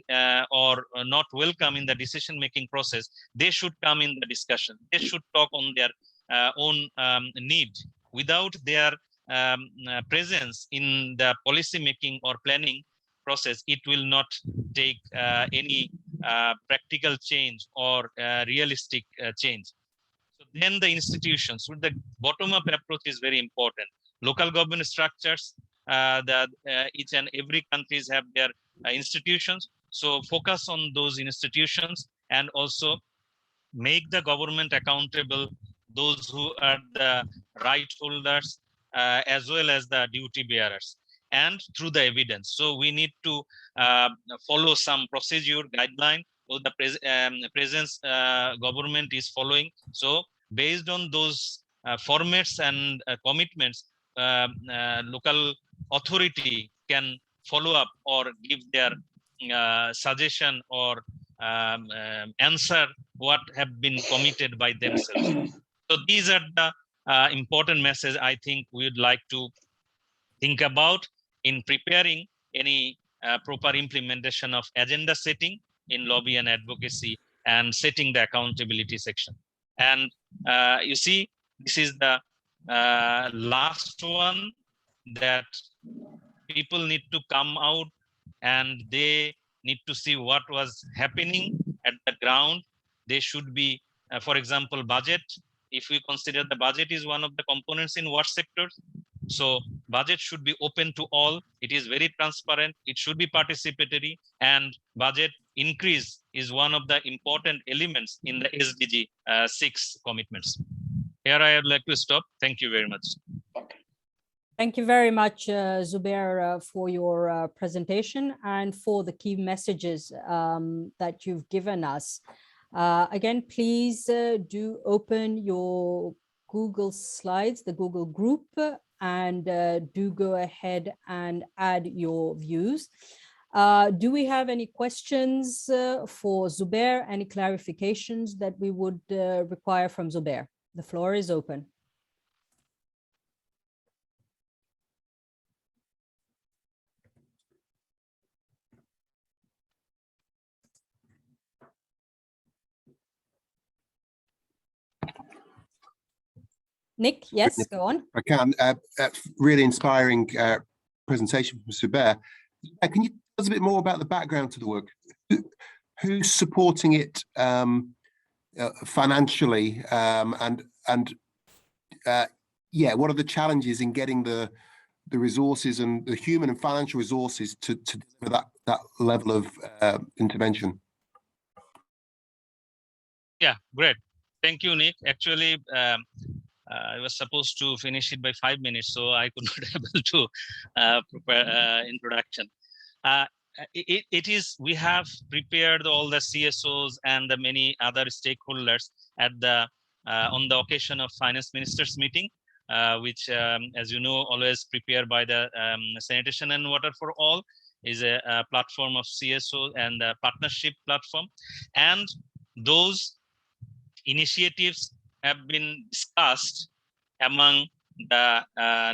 S11: or not welcome in the decision-making process. They should come in the discussion. They should talk on their own need. Without their presence in the policy making or planning process, it will not take any practical change or realistic change. So then the institutions, with the bottom-up approach is very important. Local government structures, each and every countries have their institutions. So focus on those institutions and also make the government accountable, those who are the right holders as well as the duty bearers, and through the evidence. So we need to follow some procedure guideline or the presence government is following. So based on those formats and commitments, local authority can follow up or give their suggestion or answer what have been committed by themselves. So these are the important messages I think we would like to think about in preparing any proper implementation of agenda setting in lobby and advocacy and setting the accountability section. And you see, this is the last one, that people need to come out and they need to see what was happening at the ground. They should be, for example, budget. If we consider the budget is one of the components in WASH sectors, so budget should be open to all. It is very transparent. It should be participatory, and budget increase is one of the important elements in the SDG6 commitments. Here I would like to stop. Thank you very much.
S1: Thank you very much, Zubair, for your presentation and for the key messages that you've given us. Again, please do open your Google Slides, the Google group, and do go ahead and add your views. Do we have any questions for Zubair? Any clarifications that we would require from Zubair? The floor is open. Nick, yes, go on.
S13: I can. Really inspiring presentation from Zubair. Can you tell us a bit more about the background to the work? Who's supporting it financially, and yeah, what are the challenges in getting the resources and the human and financial resources to deliver that level of intervention?
S11: Yeah, great. Thank you, Nick. Actually, I was supposed to finish it by 5 minutes, so I could not able to prepare introduction. We have prepared all the CSOs and the many other stakeholders at the on the occasion of finance ministers meeting, which, as you know, always prepared by the Sanitation and Water for All, is a platform of CSO and a partnership platform. And those initiatives have been discussed among the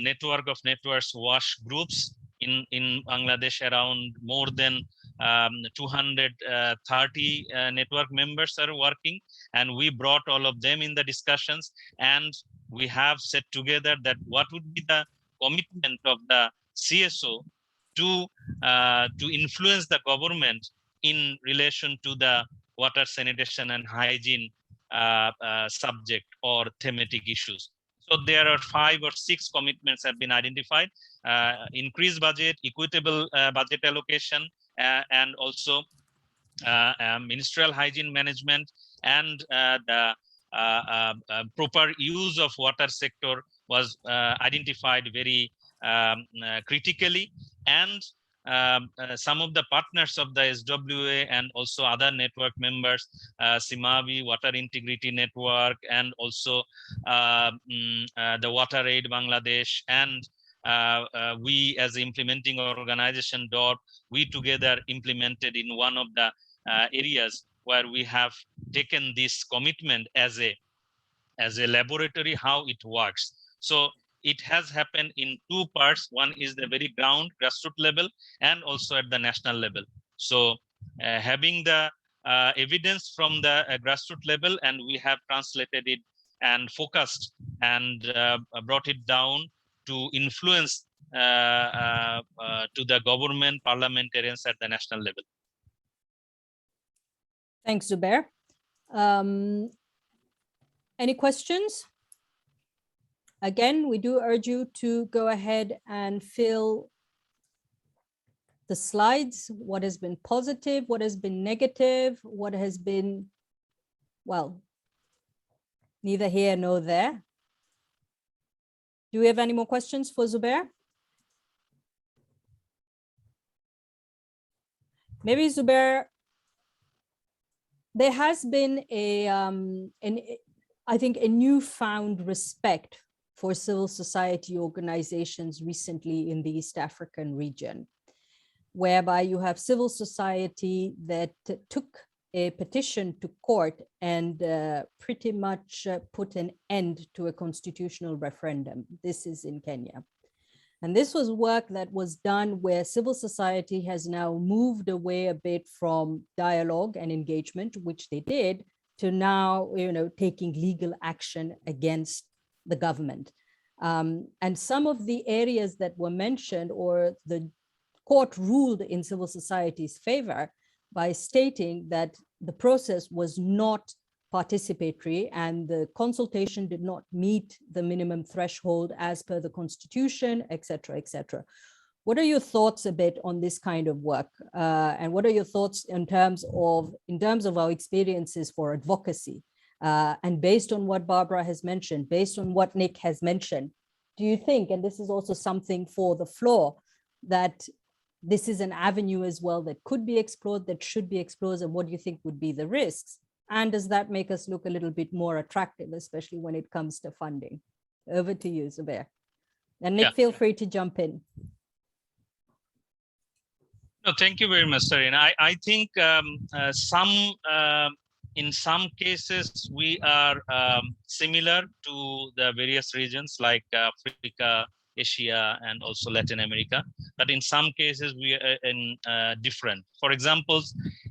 S11: network of networks WASH groups in Bangladesh. Around more than 230 network members are working, and we brought all of them in the discussions, and we have set together that what would be the commitment of the CSO to influence the government in relation to the water, sanitation, and hygiene subject or thematic issues. So there are 5 or 6 commitments have been identified: increased budget, equitable budget allocation, and also ministerial hygiene management, and the proper use of water sector was identified very critically. And some of the partners of the SWA and also other network members, Simavi, Water Integrity Network, and also the Water Aid Bangladesh, and we as the implementing organization DOT, we together implemented in one of the areas where we have taken this commitment as a laboratory, how it works. So it has happened in 2 parts. One is the very ground grassroots level, and also at the national level. So having the evidence from the grassroots level, and we have translated it and focused and brought it down to influence to the government, parliamentarians at the national level.
S1: Thanks, Zubair. Any questions? Again, we do urge you to go ahead and fill the slides. What has been positive, what has been negative, what has been, well, neither here nor there. Do we have any more questions for Zubair? Maybe Zubair, there has been I think a newfound respect for civil society organizations recently in the East African region, whereby you have civil society that took a petition to court and pretty much put an end to a constitutional referendum. This is in Kenya. And this was work that was done where civil society has now moved away a bit from dialogue and engagement, which they did, to now, taking legal action against the government. And some of the areas that were mentioned, or the court ruled in civil society's favor by stating that the process was not participatory and the consultation did not meet the minimum threshold as per the constitution, et cetera, et cetera. What are your thoughts a bit on this kind of work? And what are your thoughts in terms of our experiences for advocacy? And based on what Barbara has mentioned, based on what Nick has mentioned, do you think, and this is also something for the floor, that this is an avenue as well that could be explored, that should be explored, and what do you think would be the risks? And does that make us look a little bit more attractive, especially when it comes to funding? Over to you, Zubair. And Nick, feel free to jump in.
S11: No, thank you very much, Sarin. I think in some cases we are similar to the various regions like Africa, Asia, and also Latin America. But in some cases we are different. For example,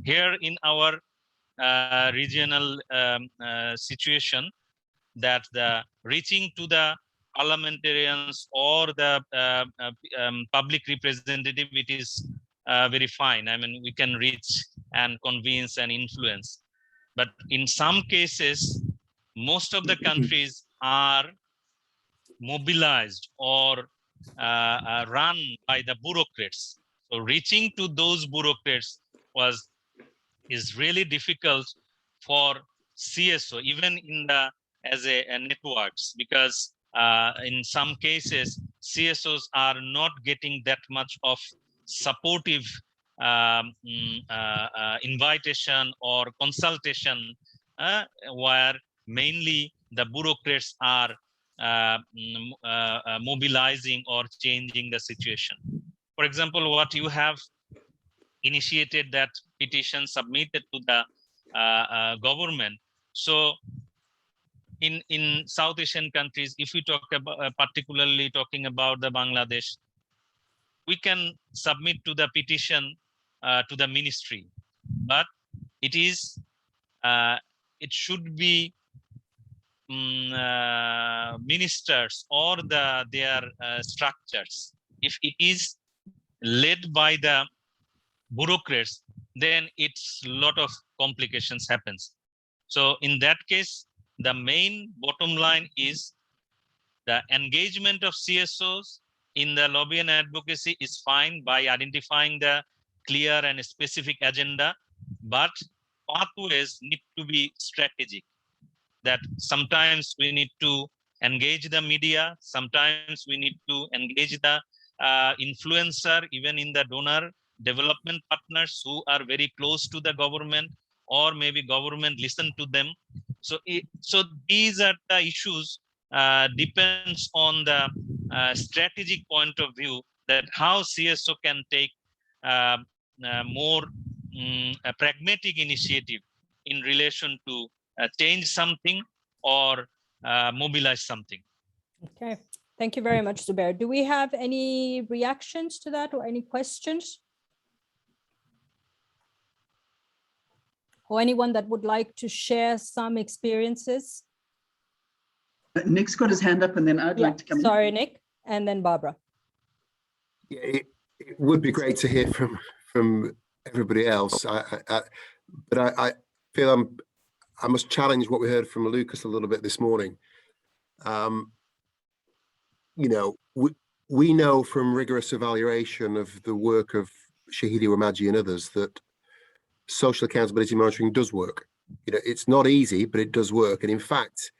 S11: here in our regional situation, that the reaching to the parliamentarians or the public representative, it is very fine. I mean, we can reach and convince and influence. But in some cases, most of the countries are mobilized or run by the bureaucrats. So reaching to those bureaucrats is really difficult for CSO, even in the as a networks, because in some cases CSOs are not getting that much of supportive invitation or consultation, where mainly the bureaucrats are mobilizing or changing the situation. For example, what you have initiated, that petition submitted to the government. So in South Asian countries, if we talk about particularly talking about the Bangladesh, we can submit to the petition to the ministry, but it is it should be ministers or their structures. If it is led by the bureaucrats, then it's a lot of complications happens. So in that case, the main bottom line is the engagement of CSOs in the lobby and advocacy is fine by identifying the clear and specific agenda, but pathways need to be strategic. That sometimes we need to engage the media, sometimes we need to engage the influencer, even in the donor development partners who are very close to the government, or maybe government listen to them. So these are the issues, depends on the strategic point of view, that how CSO can take more a pragmatic initiative in relation to change something or mobilize something.
S1: Okay, thank you very much, Zubair. Do we have any reactions to that or any questions? Or anyone that would like to share some experiences?
S17: Nick's got his hand up, and then I'd like to come in.
S1: Sorry, Nick, and then Barbara.
S13: Yeah, it would be great to hear from everybody else. But I feel I must challenge what we heard from Lucas a little bit this morning. You know, we know from rigorous evaluation of the work of Shahidi Ramaji and others that social accountability monitoring does work. You know, it's not easy, but it does work. And in fact,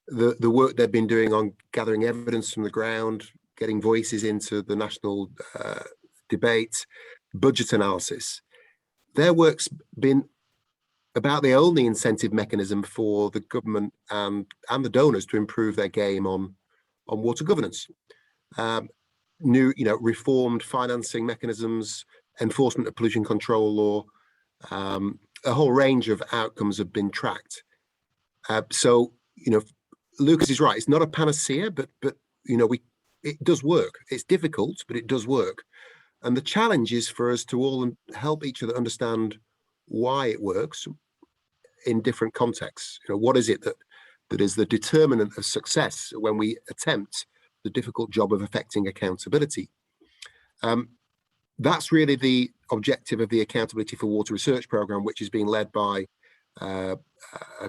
S13: the work they've been doing on gathering evidence from the ground, getting voices into the national debate, budget analysis, their work's been about the only incentive mechanism for the government and the donors to improve their game on water governance. New, reformed financing mechanisms, enforcement of pollution control law, a whole range of outcomes have been tracked. So, Lucas is right. It's not a panacea, but it does work. It's difficult, but it does work. And the challenge is for us to all help each other understand why it works in different contexts. What is it that is the determinant of success when we attempt the difficult job of effecting accountability? That's really the objective of the Accountability for Water Research Programme, which is being led by a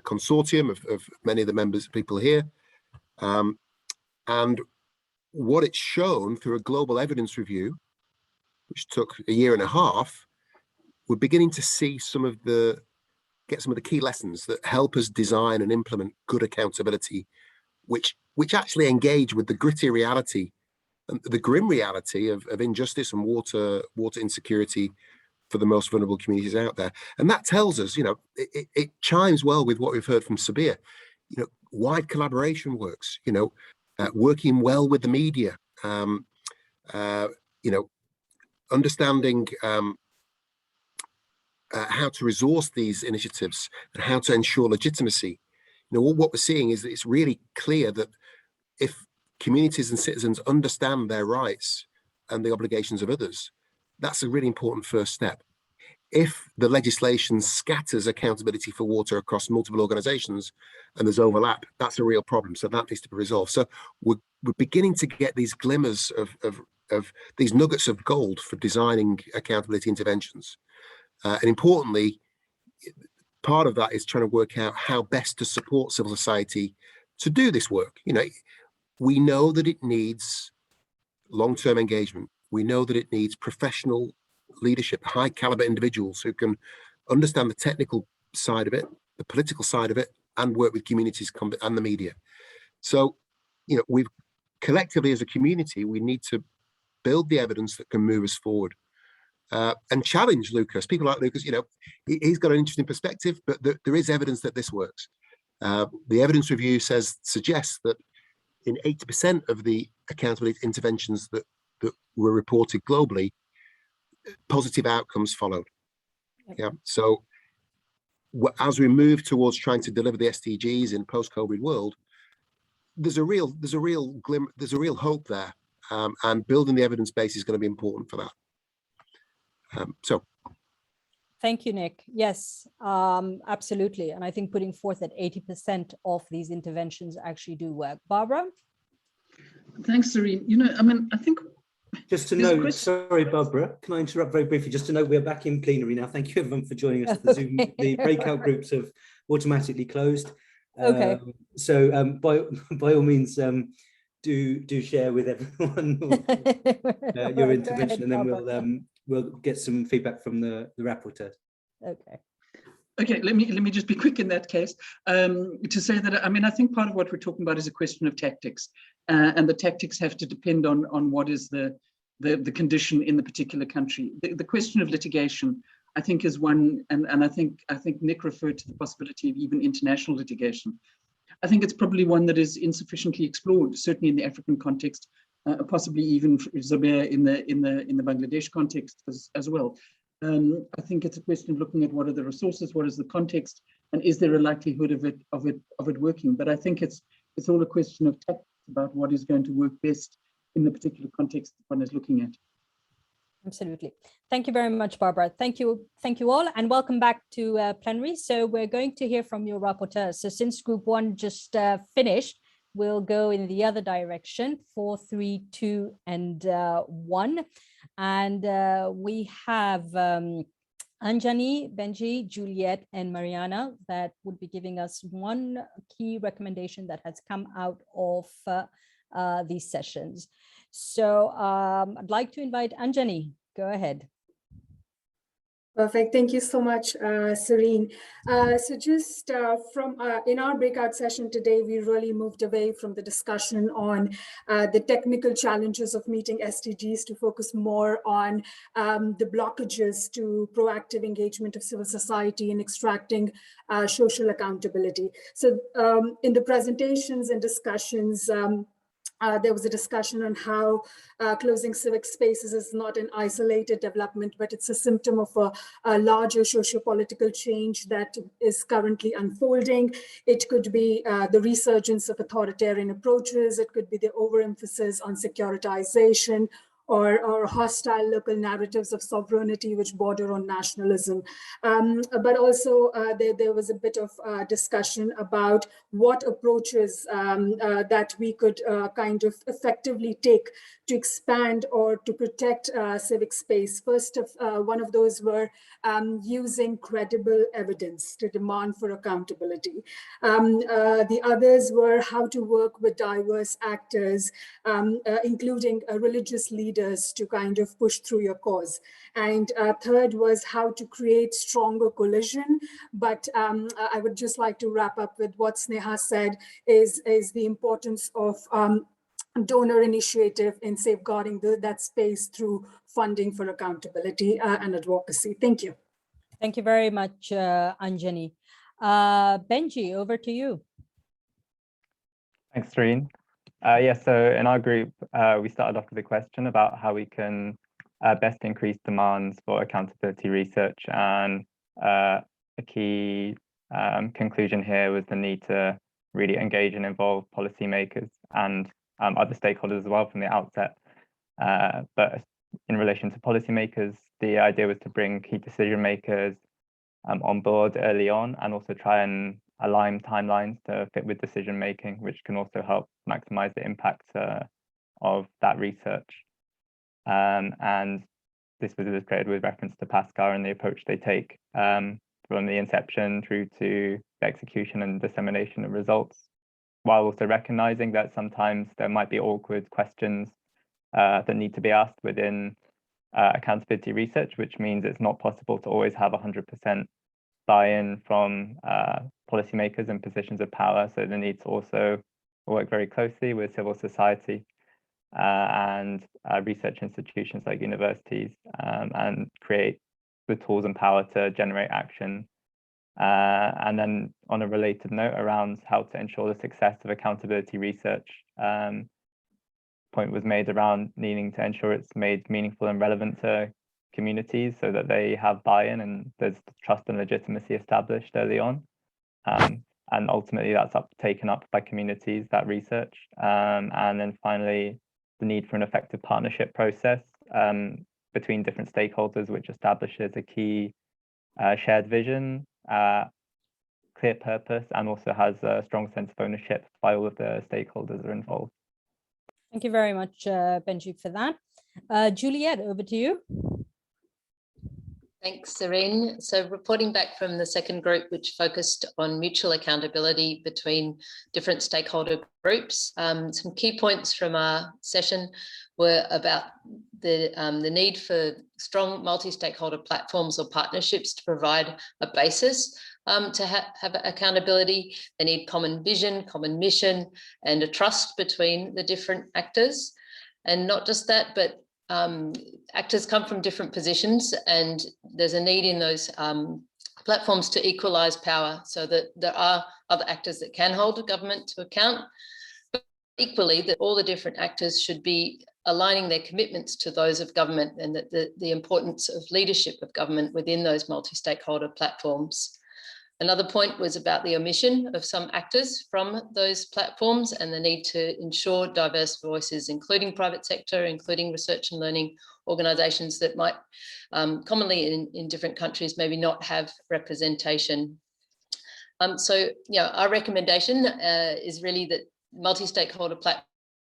S13: consortium of many of the people here. And what it's shown through a global evidence review, which took a year and a half, we're beginning to see get some of the key lessons that help us design and implement good accountability, which actually engage with the gritty reality and the grim reality of injustice and water insecurity for the most vulnerable communities out there. And that tells us, it chimes well with what we've heard from Sabir. Wide collaboration works, working well with the media, understanding how to resource these initiatives and how to ensure legitimacy. What we're seeing is that it's really clear that if communities and citizens understand their rights and the obligations of others, that's a really important first step. If the legislation scatters accountability for water across multiple organizations and there's overlap, that's a real problem. So that needs to be resolved. So we're beginning to get these glimmers of these nuggets of gold for designing accountability interventions. And importantly, part of that is trying to work out how best to support civil society to do this work. We know that it needs long-term engagement. We know that it needs professional leadership, high caliber individuals who can understand the technical side of it, the political side of it, and work with communities and the media. So, you know, we've collectively as a community, we need to build the evidence that can move us forward and challenge Lucas. People like Lucas, you know, he's got an interesting perspective, but there is evidence that this works. The evidence review suggests that in 80% of the accountability interventions that were reported globally, positive outcomes followed. Yeah. So as we move towards trying to deliver the SDGs in post-COVID world, there's a real hope there, and building the evidence base is going to be important for that. So.
S1: Thank you, Nick. Yes, absolutely. And I think putting forth that 80% of these interventions actually do work. Barbara?
S17: Thanks, Serene. You know, I mean, I think
S4: just to note, sorry, Barbara, can I interrupt very briefly? Just to note, we're back in plenary now. Thank you, everyone, for joining us. The Zoom, the breakout groups have automatically closed.
S1: Okay.
S4: So by all means, do share with everyone your intervention, and then we'll get some feedback from the rapporteur.
S1: Okay.
S17: Okay, let me just be quick in that case to say that, I mean, I think part of what we're talking about is a question of tactics, and the tactics have to depend on what is the condition in the particular country. The question of litigation, I think, is one, and I think Nick referred to the possibility of even international litigation. I think it's probably one that is insufficiently explored, certainly in the African context, possibly even Zubair in the Bangladesh context as well. I think it's a question of looking at what are the resources, what is the context, and is there a likelihood of it working? But I think it's all a question of tactics about what is going to work best in the particular context one is looking at.
S1: Absolutely. Thank you very much, Barbara. Thank you all, and welcome back to plenary. So we're going to hear from your rapporteur. So since group one just finished, we'll go in the other direction, 4, 3, 2, and 1. And we have Anjani, Benji, Juliet, and Mariana that would be giving us one key recommendation that has come out of these sessions. So I'd like to invite Anjani. Go ahead.
S19: Perfect. Thank you so much, Serene. So just from in our breakout session today, we really moved away from the discussion on the technical challenges of meeting SDGs to focus more on the blockages to proactive engagement of civil society in extracting social accountability. So in the presentations and discussions, there was a discussion on how closing civic spaces is not an isolated development, but it's a symptom of a larger socio-political change that is currently unfolding. It could be the resurgence of authoritarian approaches. It could be the overemphasis on securitization, or hostile local narratives of sovereignty which border on nationalism. But also there was a bit of discussion about what approaches that we could kind of effectively take to expand or to protect civic space. First one of those were using credible evidence to demand for accountability. The others were how to work with diverse actors, including religious leaders, to kind of push through your cause. And third was how to create stronger coalition. But I would just like to wrap up with what Sneha said is the importance of donor initiative in safeguarding that space through funding for accountability and advocacy. Thank you.
S1: Thank you very much, Anjani. Benji, over to you.
S20: Thanks, Serene. So in our group, we started off with a question about how we can best increase demands for accountability research. And a key conclusion here was the need to really engage and involve policymakers and other stakeholders as well from the outset. But in relation to policymakers, the idea was to bring key decision makers on board early on, and also try and align timelines to fit with decision making, which can also help maximize the impact of that research. And this was illustrated with reference to PASCAR and the approach they take from the inception through to the execution and dissemination of results, while also recognizing that sometimes there might be awkward questions that need to be asked within accountability research, which means it's not possible to always have 100% buy-in from policymakers in positions of power. So the need to also work very closely with civil society and research institutions like universities, and create the tools and power to generate action. And then on a related note around how to ensure the success of accountability research, point was made around needing to ensure it's made meaningful and relevant to communities so that they have buy-in and there's trust and legitimacy established early on. And ultimately that's taken up by communities, that research. And then finally, the need for an effective partnership process between different stakeholders, which establishes a key shared vision, clear purpose, and also has a strong sense of ownership by all of the stakeholders that are involved.
S1: Thank you very much, Benji, for that. Juliet, over to you.
S21: Thanks, Serene. So reporting back from the second group, which focused on mutual accountability between different stakeholder groups, some key points from our session were about the need for strong multi-stakeholder platforms or partnerships to provide a basis to have accountability. They need common vision, common mission, and a trust between the different actors. And not just that, but actors come from different positions, and there's a need in those platforms to equalize power so that there are other actors that can hold the government to account, but equally that all the different actors should be aligning their commitments to those of government, and that the importance of leadership of government within those multi-stakeholder platforms. Another point was about the omission of some actors from those platforms and the need to ensure diverse voices, including private sector, including research and learning organisations that might commonly in different countries maybe not have representation. So, our recommendation is really that multi-stakeholder platforms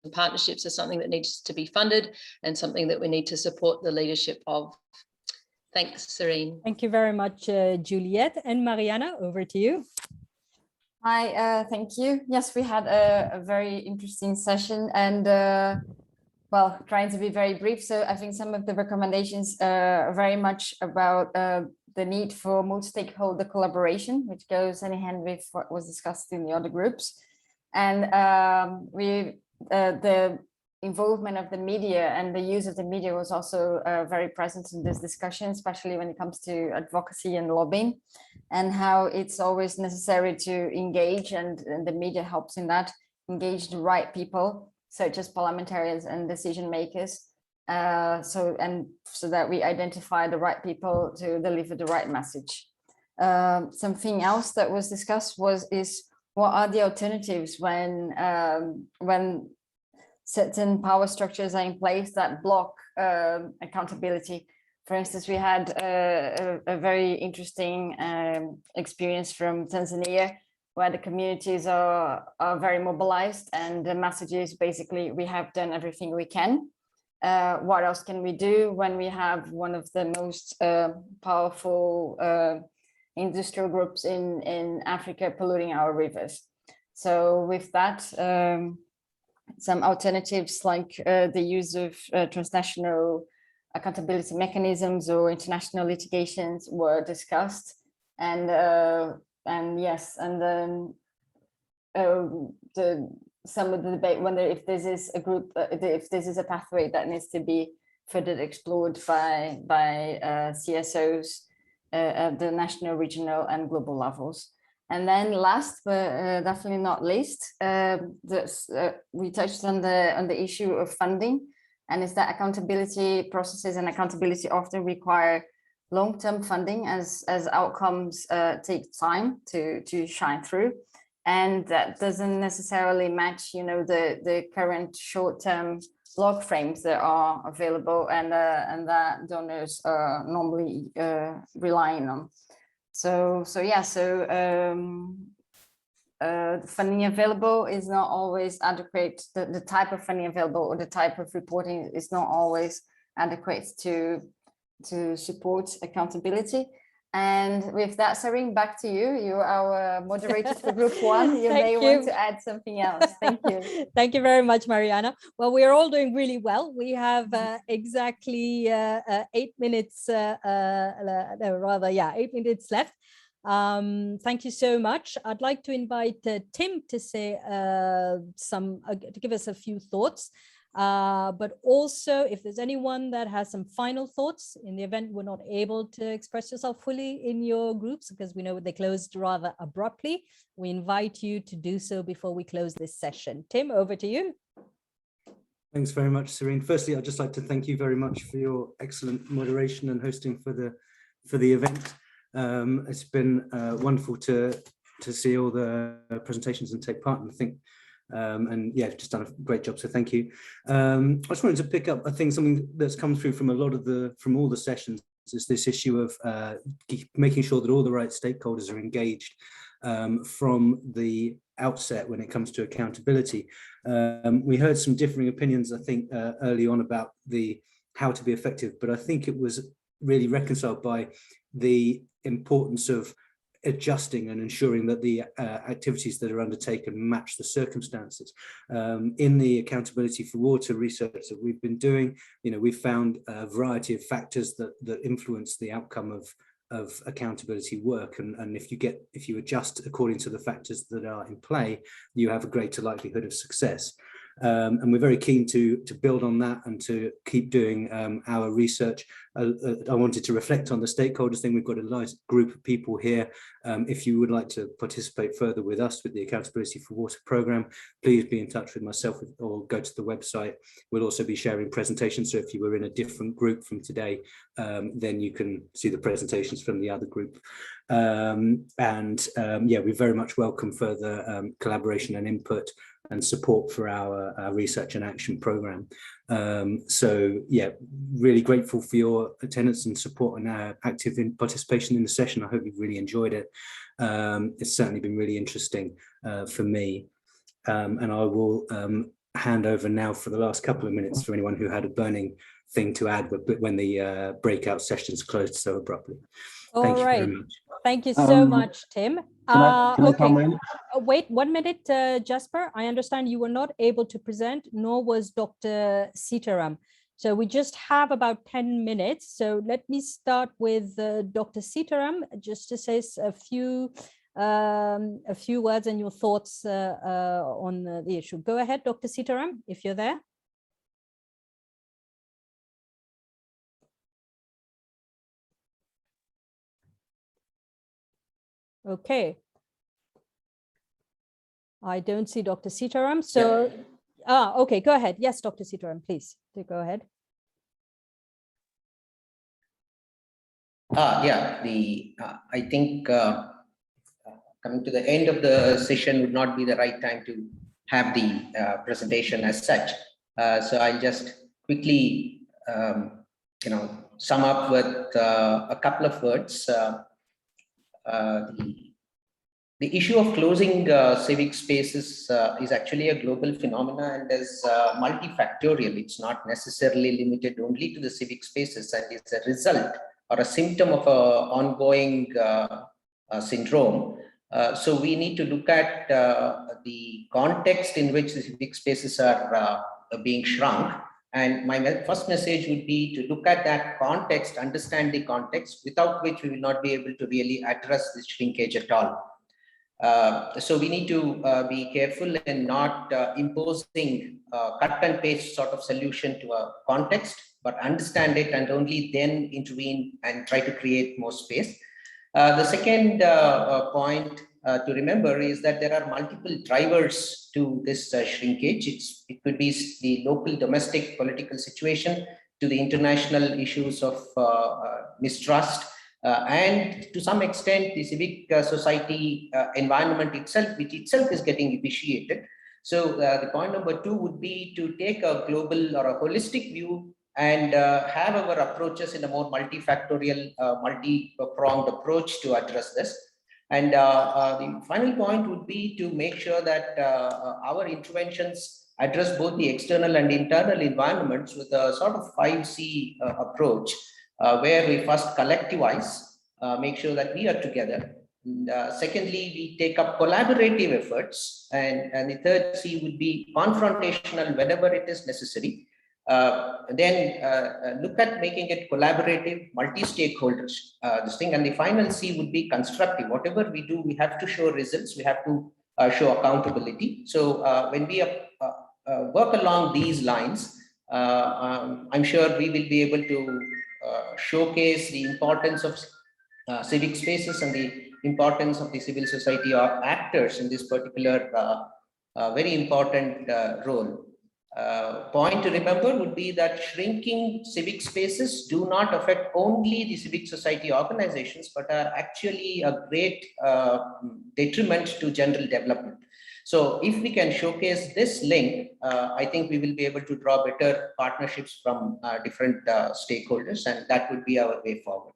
S21: and partnerships are something that needs to be funded and something that we need to support the leadership of. Thanks, Serene.
S1: Thank you very much, Juliet. And Mariana, over to you.
S12: Hi, thank you. Yes, we had a very interesting session and, well, trying to be very brief. So I think some of the recommendations are very much about the need for multi-stakeholder collaboration, which goes hand in hand with what was discussed in the other groups. And the involvement of the media and the use of the media was also very present in this discussion, especially when it comes to advocacy and lobbying, and how it's always necessary to engage, and the media helps in that, engage the right people, such as parliamentarians and decision makers, so that we identify the right people to deliver the right message. Something else that was discussed is what are the alternatives when certain power structures are in place that block accountability. For instance, we had a very interesting experience from Tanzania, where the communities are very mobilized, and the message is basically, we have done everything we can. What else can we do when we have one of the most powerful industrial groups in Africa polluting our rivers? So with that, some alternatives like the use of transnational accountability mechanisms or international litigations were discussed, and yes, and then some of the debate whether if this is a group, if this is a pathway that needs to be further explored by CSOs at the national, regional, and global levels. And then last but definitely not least, we touched on the issue of funding, and is that accountability processes and accountability often require long-term funding as outcomes take time to shine through, and that doesn't necessarily match, the current short-term log frames that are available and that donors are normally relying on. So funding available is not always adequate. The type of funding available or the type of reporting is not always adequate to support accountability. And with that, Serene, back to you. You're our moderator for group one. You may want to add something else. Thank you.
S1: Thank you very much, Mariana. Well, we are all doing really well. We have exactly 8 minutes, 8 minutes left. Thank you so much. I'd like to invite Tim to say to give us a few thoughts. But also, if there's anyone that has some final thoughts in the event we're not able to express yourself fully in your groups, because we know they closed rather abruptly, we invite you to do so before we close this session. Tim, over to you.
S4: Thanks very much, Serene. Firstly, I'd just like to thank you very much for your excellent moderation and hosting for the event. It's been wonderful to see all the presentations and take part, and I think and yeah, just done a great job, so thank you. I just wanted to pick up, I think, something that's come through from all the sessions is this issue of making sure that all the right stakeholders are engaged from the outset when it comes to accountability. We heard some differing opinions, I think, early on about how to be effective, but I think it was really reconciled by the importance of adjusting and ensuring that the activities that are undertaken match the circumstances. In the accountability for water research that we've been doing, we've found a variety of factors that influence the outcome of accountability work, and if you adjust according to the factors that are in play, you have a greater likelihood of success. And we're very keen to build on that and to keep doing our research. I wanted to reflect on the stakeholders thing. We've got a nice group of people here. If you would like to participate further with us with the Accountability for Water programme, please be in touch with myself or go to the website. We'll also be sharing presentations, so if you were in a different group from today, then you can see the presentations from the other group. Yeah, we very much welcome further collaboration and input and support for our research and action programme. So yeah, really grateful for your attendance and support and active participation in the session. I hope you've really enjoyed it. It's certainly been really interesting for me. And I will hand over now for the last couple of minutes for anyone who had a burning thing to add when the breakout sessions closed so abruptly. Thank you very much.
S1: Thank you so much, Tim.
S6: Can I come in?
S1: Wait 1 minute, Jasper. I understand you were not able to present, nor was Dr. Sitaram. So we just have about 10 minutes. So let me start with Dr. Sitaram, just to say a few words and your thoughts on the issue. Go ahead, Dr. Sitaram, if you're there. Okay. I don't see Dr. Sitaram. So, okay, go ahead. Yes, Dr. Sitaram, please do go ahead.
S10: Yeah, I think coming to the end of the session would not be the right time to have the presentation as such. So I'll just quickly, sum up with a couple of words. The issue of closing civic spaces is actually a global phenomenon and is multifactorial. It's not necessarily limited only to the civic spaces, and it's a result or a symptom of an ongoing syndrome. So we need to look at the context in which the civic spaces are being shrunk. And my first message would be to look at that context, understand the context, without which we will not be able to really address this shrinkage at all. So we need to be careful in not imposing cut and paste sort of solution to a context, but understand it and only then intervene and try to create more space. The second point to remember is that there are multiple drivers to this shrinkage. It could be the local domestic political situation, to the international issues of mistrust, and to some extent the civic society environment itself, which itself is getting vitiated. So the point number 2 would be to take a global or a holistic view and have our approaches in a more multifactorial, multi-pronged approach to address this. And the final point would be to make sure that our interventions address both the external and internal environments with a sort of 5C approach, where we first collectivize, make sure that we are together. And, secondly, we take up collaborative efforts, and the third C would be confrontational whenever it is necessary. Then look at making it collaborative, multi-stakeholders, this thing. And the final C would be constructive. Whatever we do, we have to show results. We have to show accountability. So when we work along these lines, I'm sure we will be able to showcase the importance of civic spaces and the importance of the civil society or actors in this particular very important role. Point to remember would be that shrinking civic spaces do not affect only the civic society organizations, but are actually a great detriment to general development. So if we can showcase this link, I think we will be able to draw better partnerships from different stakeholders, and that would be our way forward.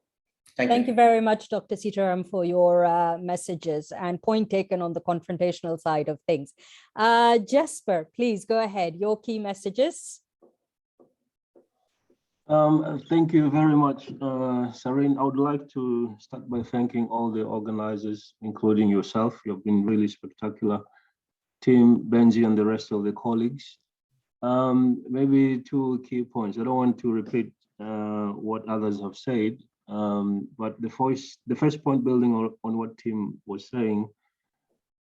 S1: Thank you very much, Dr. Sitaram, for your messages and point taken on the confrontational side of things. Jesper, please go ahead. Your key messages.
S6: Thank you very much, Sareen. I would like to start by thanking all the organizers, including yourself. You've been really spectacular. Team, Benji, and the rest of the colleagues. Maybe two key points. I don't want to repeat what others have said. But the first point, building on what Tim was saying,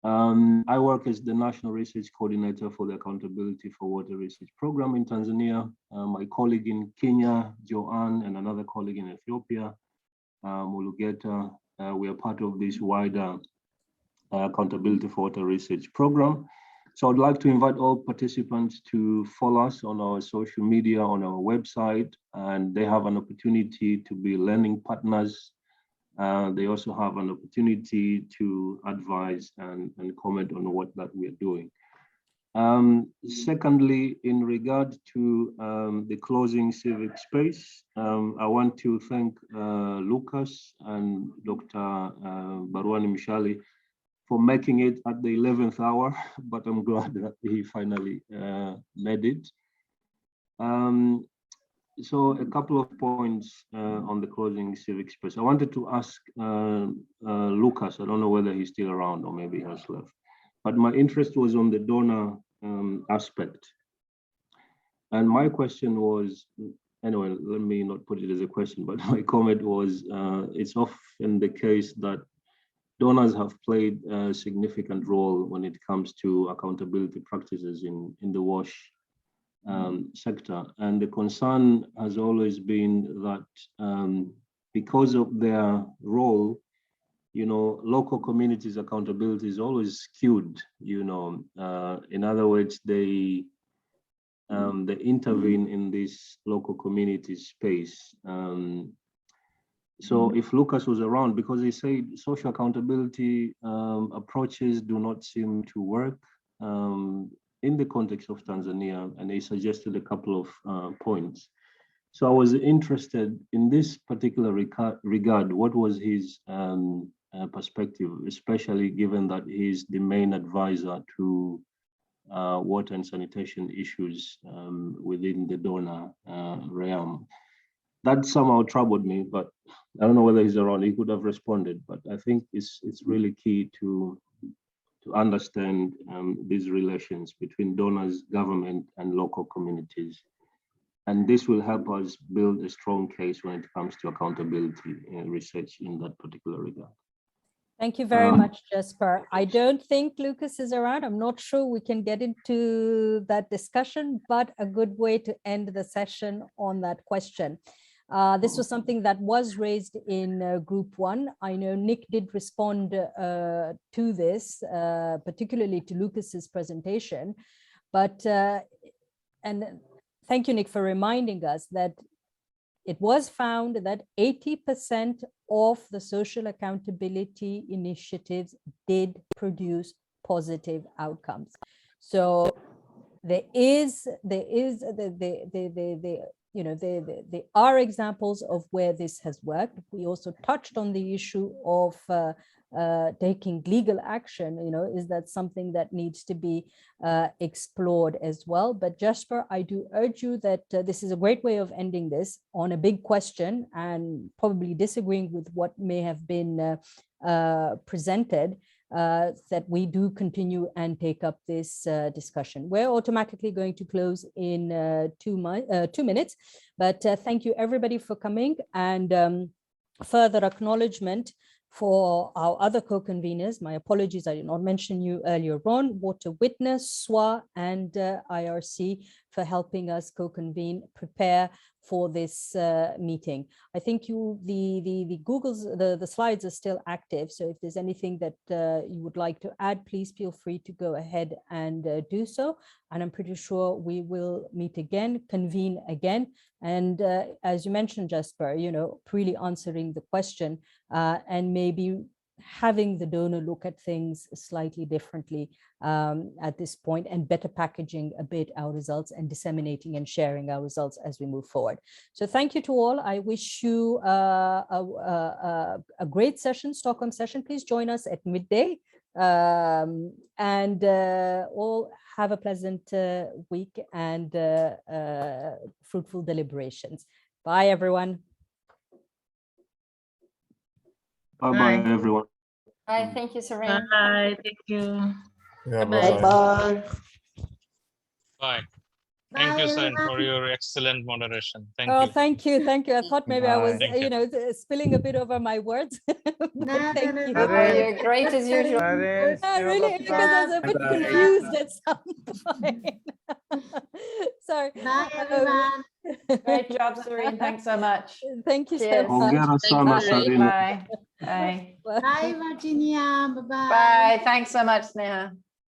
S6: I work as the National Research Coordinator for the Accountability for Water Research Program in Tanzania. My colleague in Kenya, Joanne, and another colleague in Ethiopia, Mulugeta, we are part of this wider Accountability for Water Research Program. So I'd like to invite all participants to follow us on our social media, on our website, and they have an opportunity to be learning partners. They also have an opportunity to advise and comment on what that we are doing. Secondly, in regard to the closing civic space, I want to thank Lucas and Dr. Barwani Mishali for making it at the 11th hour, but I'm glad that he finally made it. So a couple of points on the closing civic space. I wanted to ask Lucas, I don't know whether he's still around or maybe he has left, but my interest was on the donor aspect. And my question was, anyway, let me not put it as a question, but my comment was, it's often the case that donors have played a significant role when it comes to accountability practices in the WASH sector. And the concern has always been that because of their role, you know, local communities' accountability is always skewed, you know. In other words, they intervene in this local community space. So if Lucas was around, because he said social accountability approaches do not seem to work in the context of Tanzania, and he suggested a couple of points. So I was interested in this particular regard, what was his perspective, especially given that he's the main advisor to water and sanitation issues within the donor realm. That somehow troubled me, but I don't know whether he's around. He could have responded, but I think it's really key to understand these relations between donors, government, and local communities. And this will help us build a strong case when it comes to accountability research in that particular regard.
S1: Thank you very much, Jesper. I don't think Lucas is around. I'm not sure we can get into that discussion, but a good way to end the session on that question. This was something that was raised in group one. I know Nick did respond to this, particularly to Lucas's presentation, but, and thank you, Nick, for reminding us that it was found that 80% of the social accountability initiatives did produce positive outcomes. So there are examples of where this has worked. We also touched on the issue of taking legal action. You know, is that something that needs to be explored as well? But Jesper, I do urge you that this is a great way of ending this on a big question and probably disagreeing with what may have been presented. that we do continue and take up this discussion. We're automatically going to close in 2 minutes, but thank you everybody for coming, and further acknowledgement for our other co-conveners. My apologies, I did not mention you earlier on, Water Witness, SWA, and IRC for helping us co-convene, prepare for this meeting. I think the slides are still active, so if there's anything that you would like to add, please feel free to go ahead and do so. And I'm pretty sure we will meet again, convene again. And as you mentioned, Jasper, really answering the question and maybe having the donor look at things slightly differently at this point, and better packaging a bit our results and disseminating and sharing our results as we move forward. So thank you to all. I wish you a great session, Stockholm session. Please join us at midday, and all have a pleasant week and fruitful deliberations. Bye, everyone.
S6: Bye-bye, everyone.
S12: Bye. Thank you, Serene.
S9: Bye. Thank you.
S11: Yeah,
S16: Bye.
S11: Bye. Thank you, Sarin, for your excellent moderation. Thank
S1: Oh,
S11: you.
S1: thank you. Thank you. I thought maybe I was,
S11: Thank you.
S1: spilling a bit over my words. Thank you.
S12: You're great as usual.
S1: Really, because I was a bit confused at some point. Sorry.
S3: Bye, everyone.
S12: Great job, Serene. Thanks so much.
S1: Thank you so
S12: Cheers.
S1: much.
S12: Bye. Bye.
S3: Bye, Virginia. Bye-bye.
S12: Bye. Thanks so much, Sneha.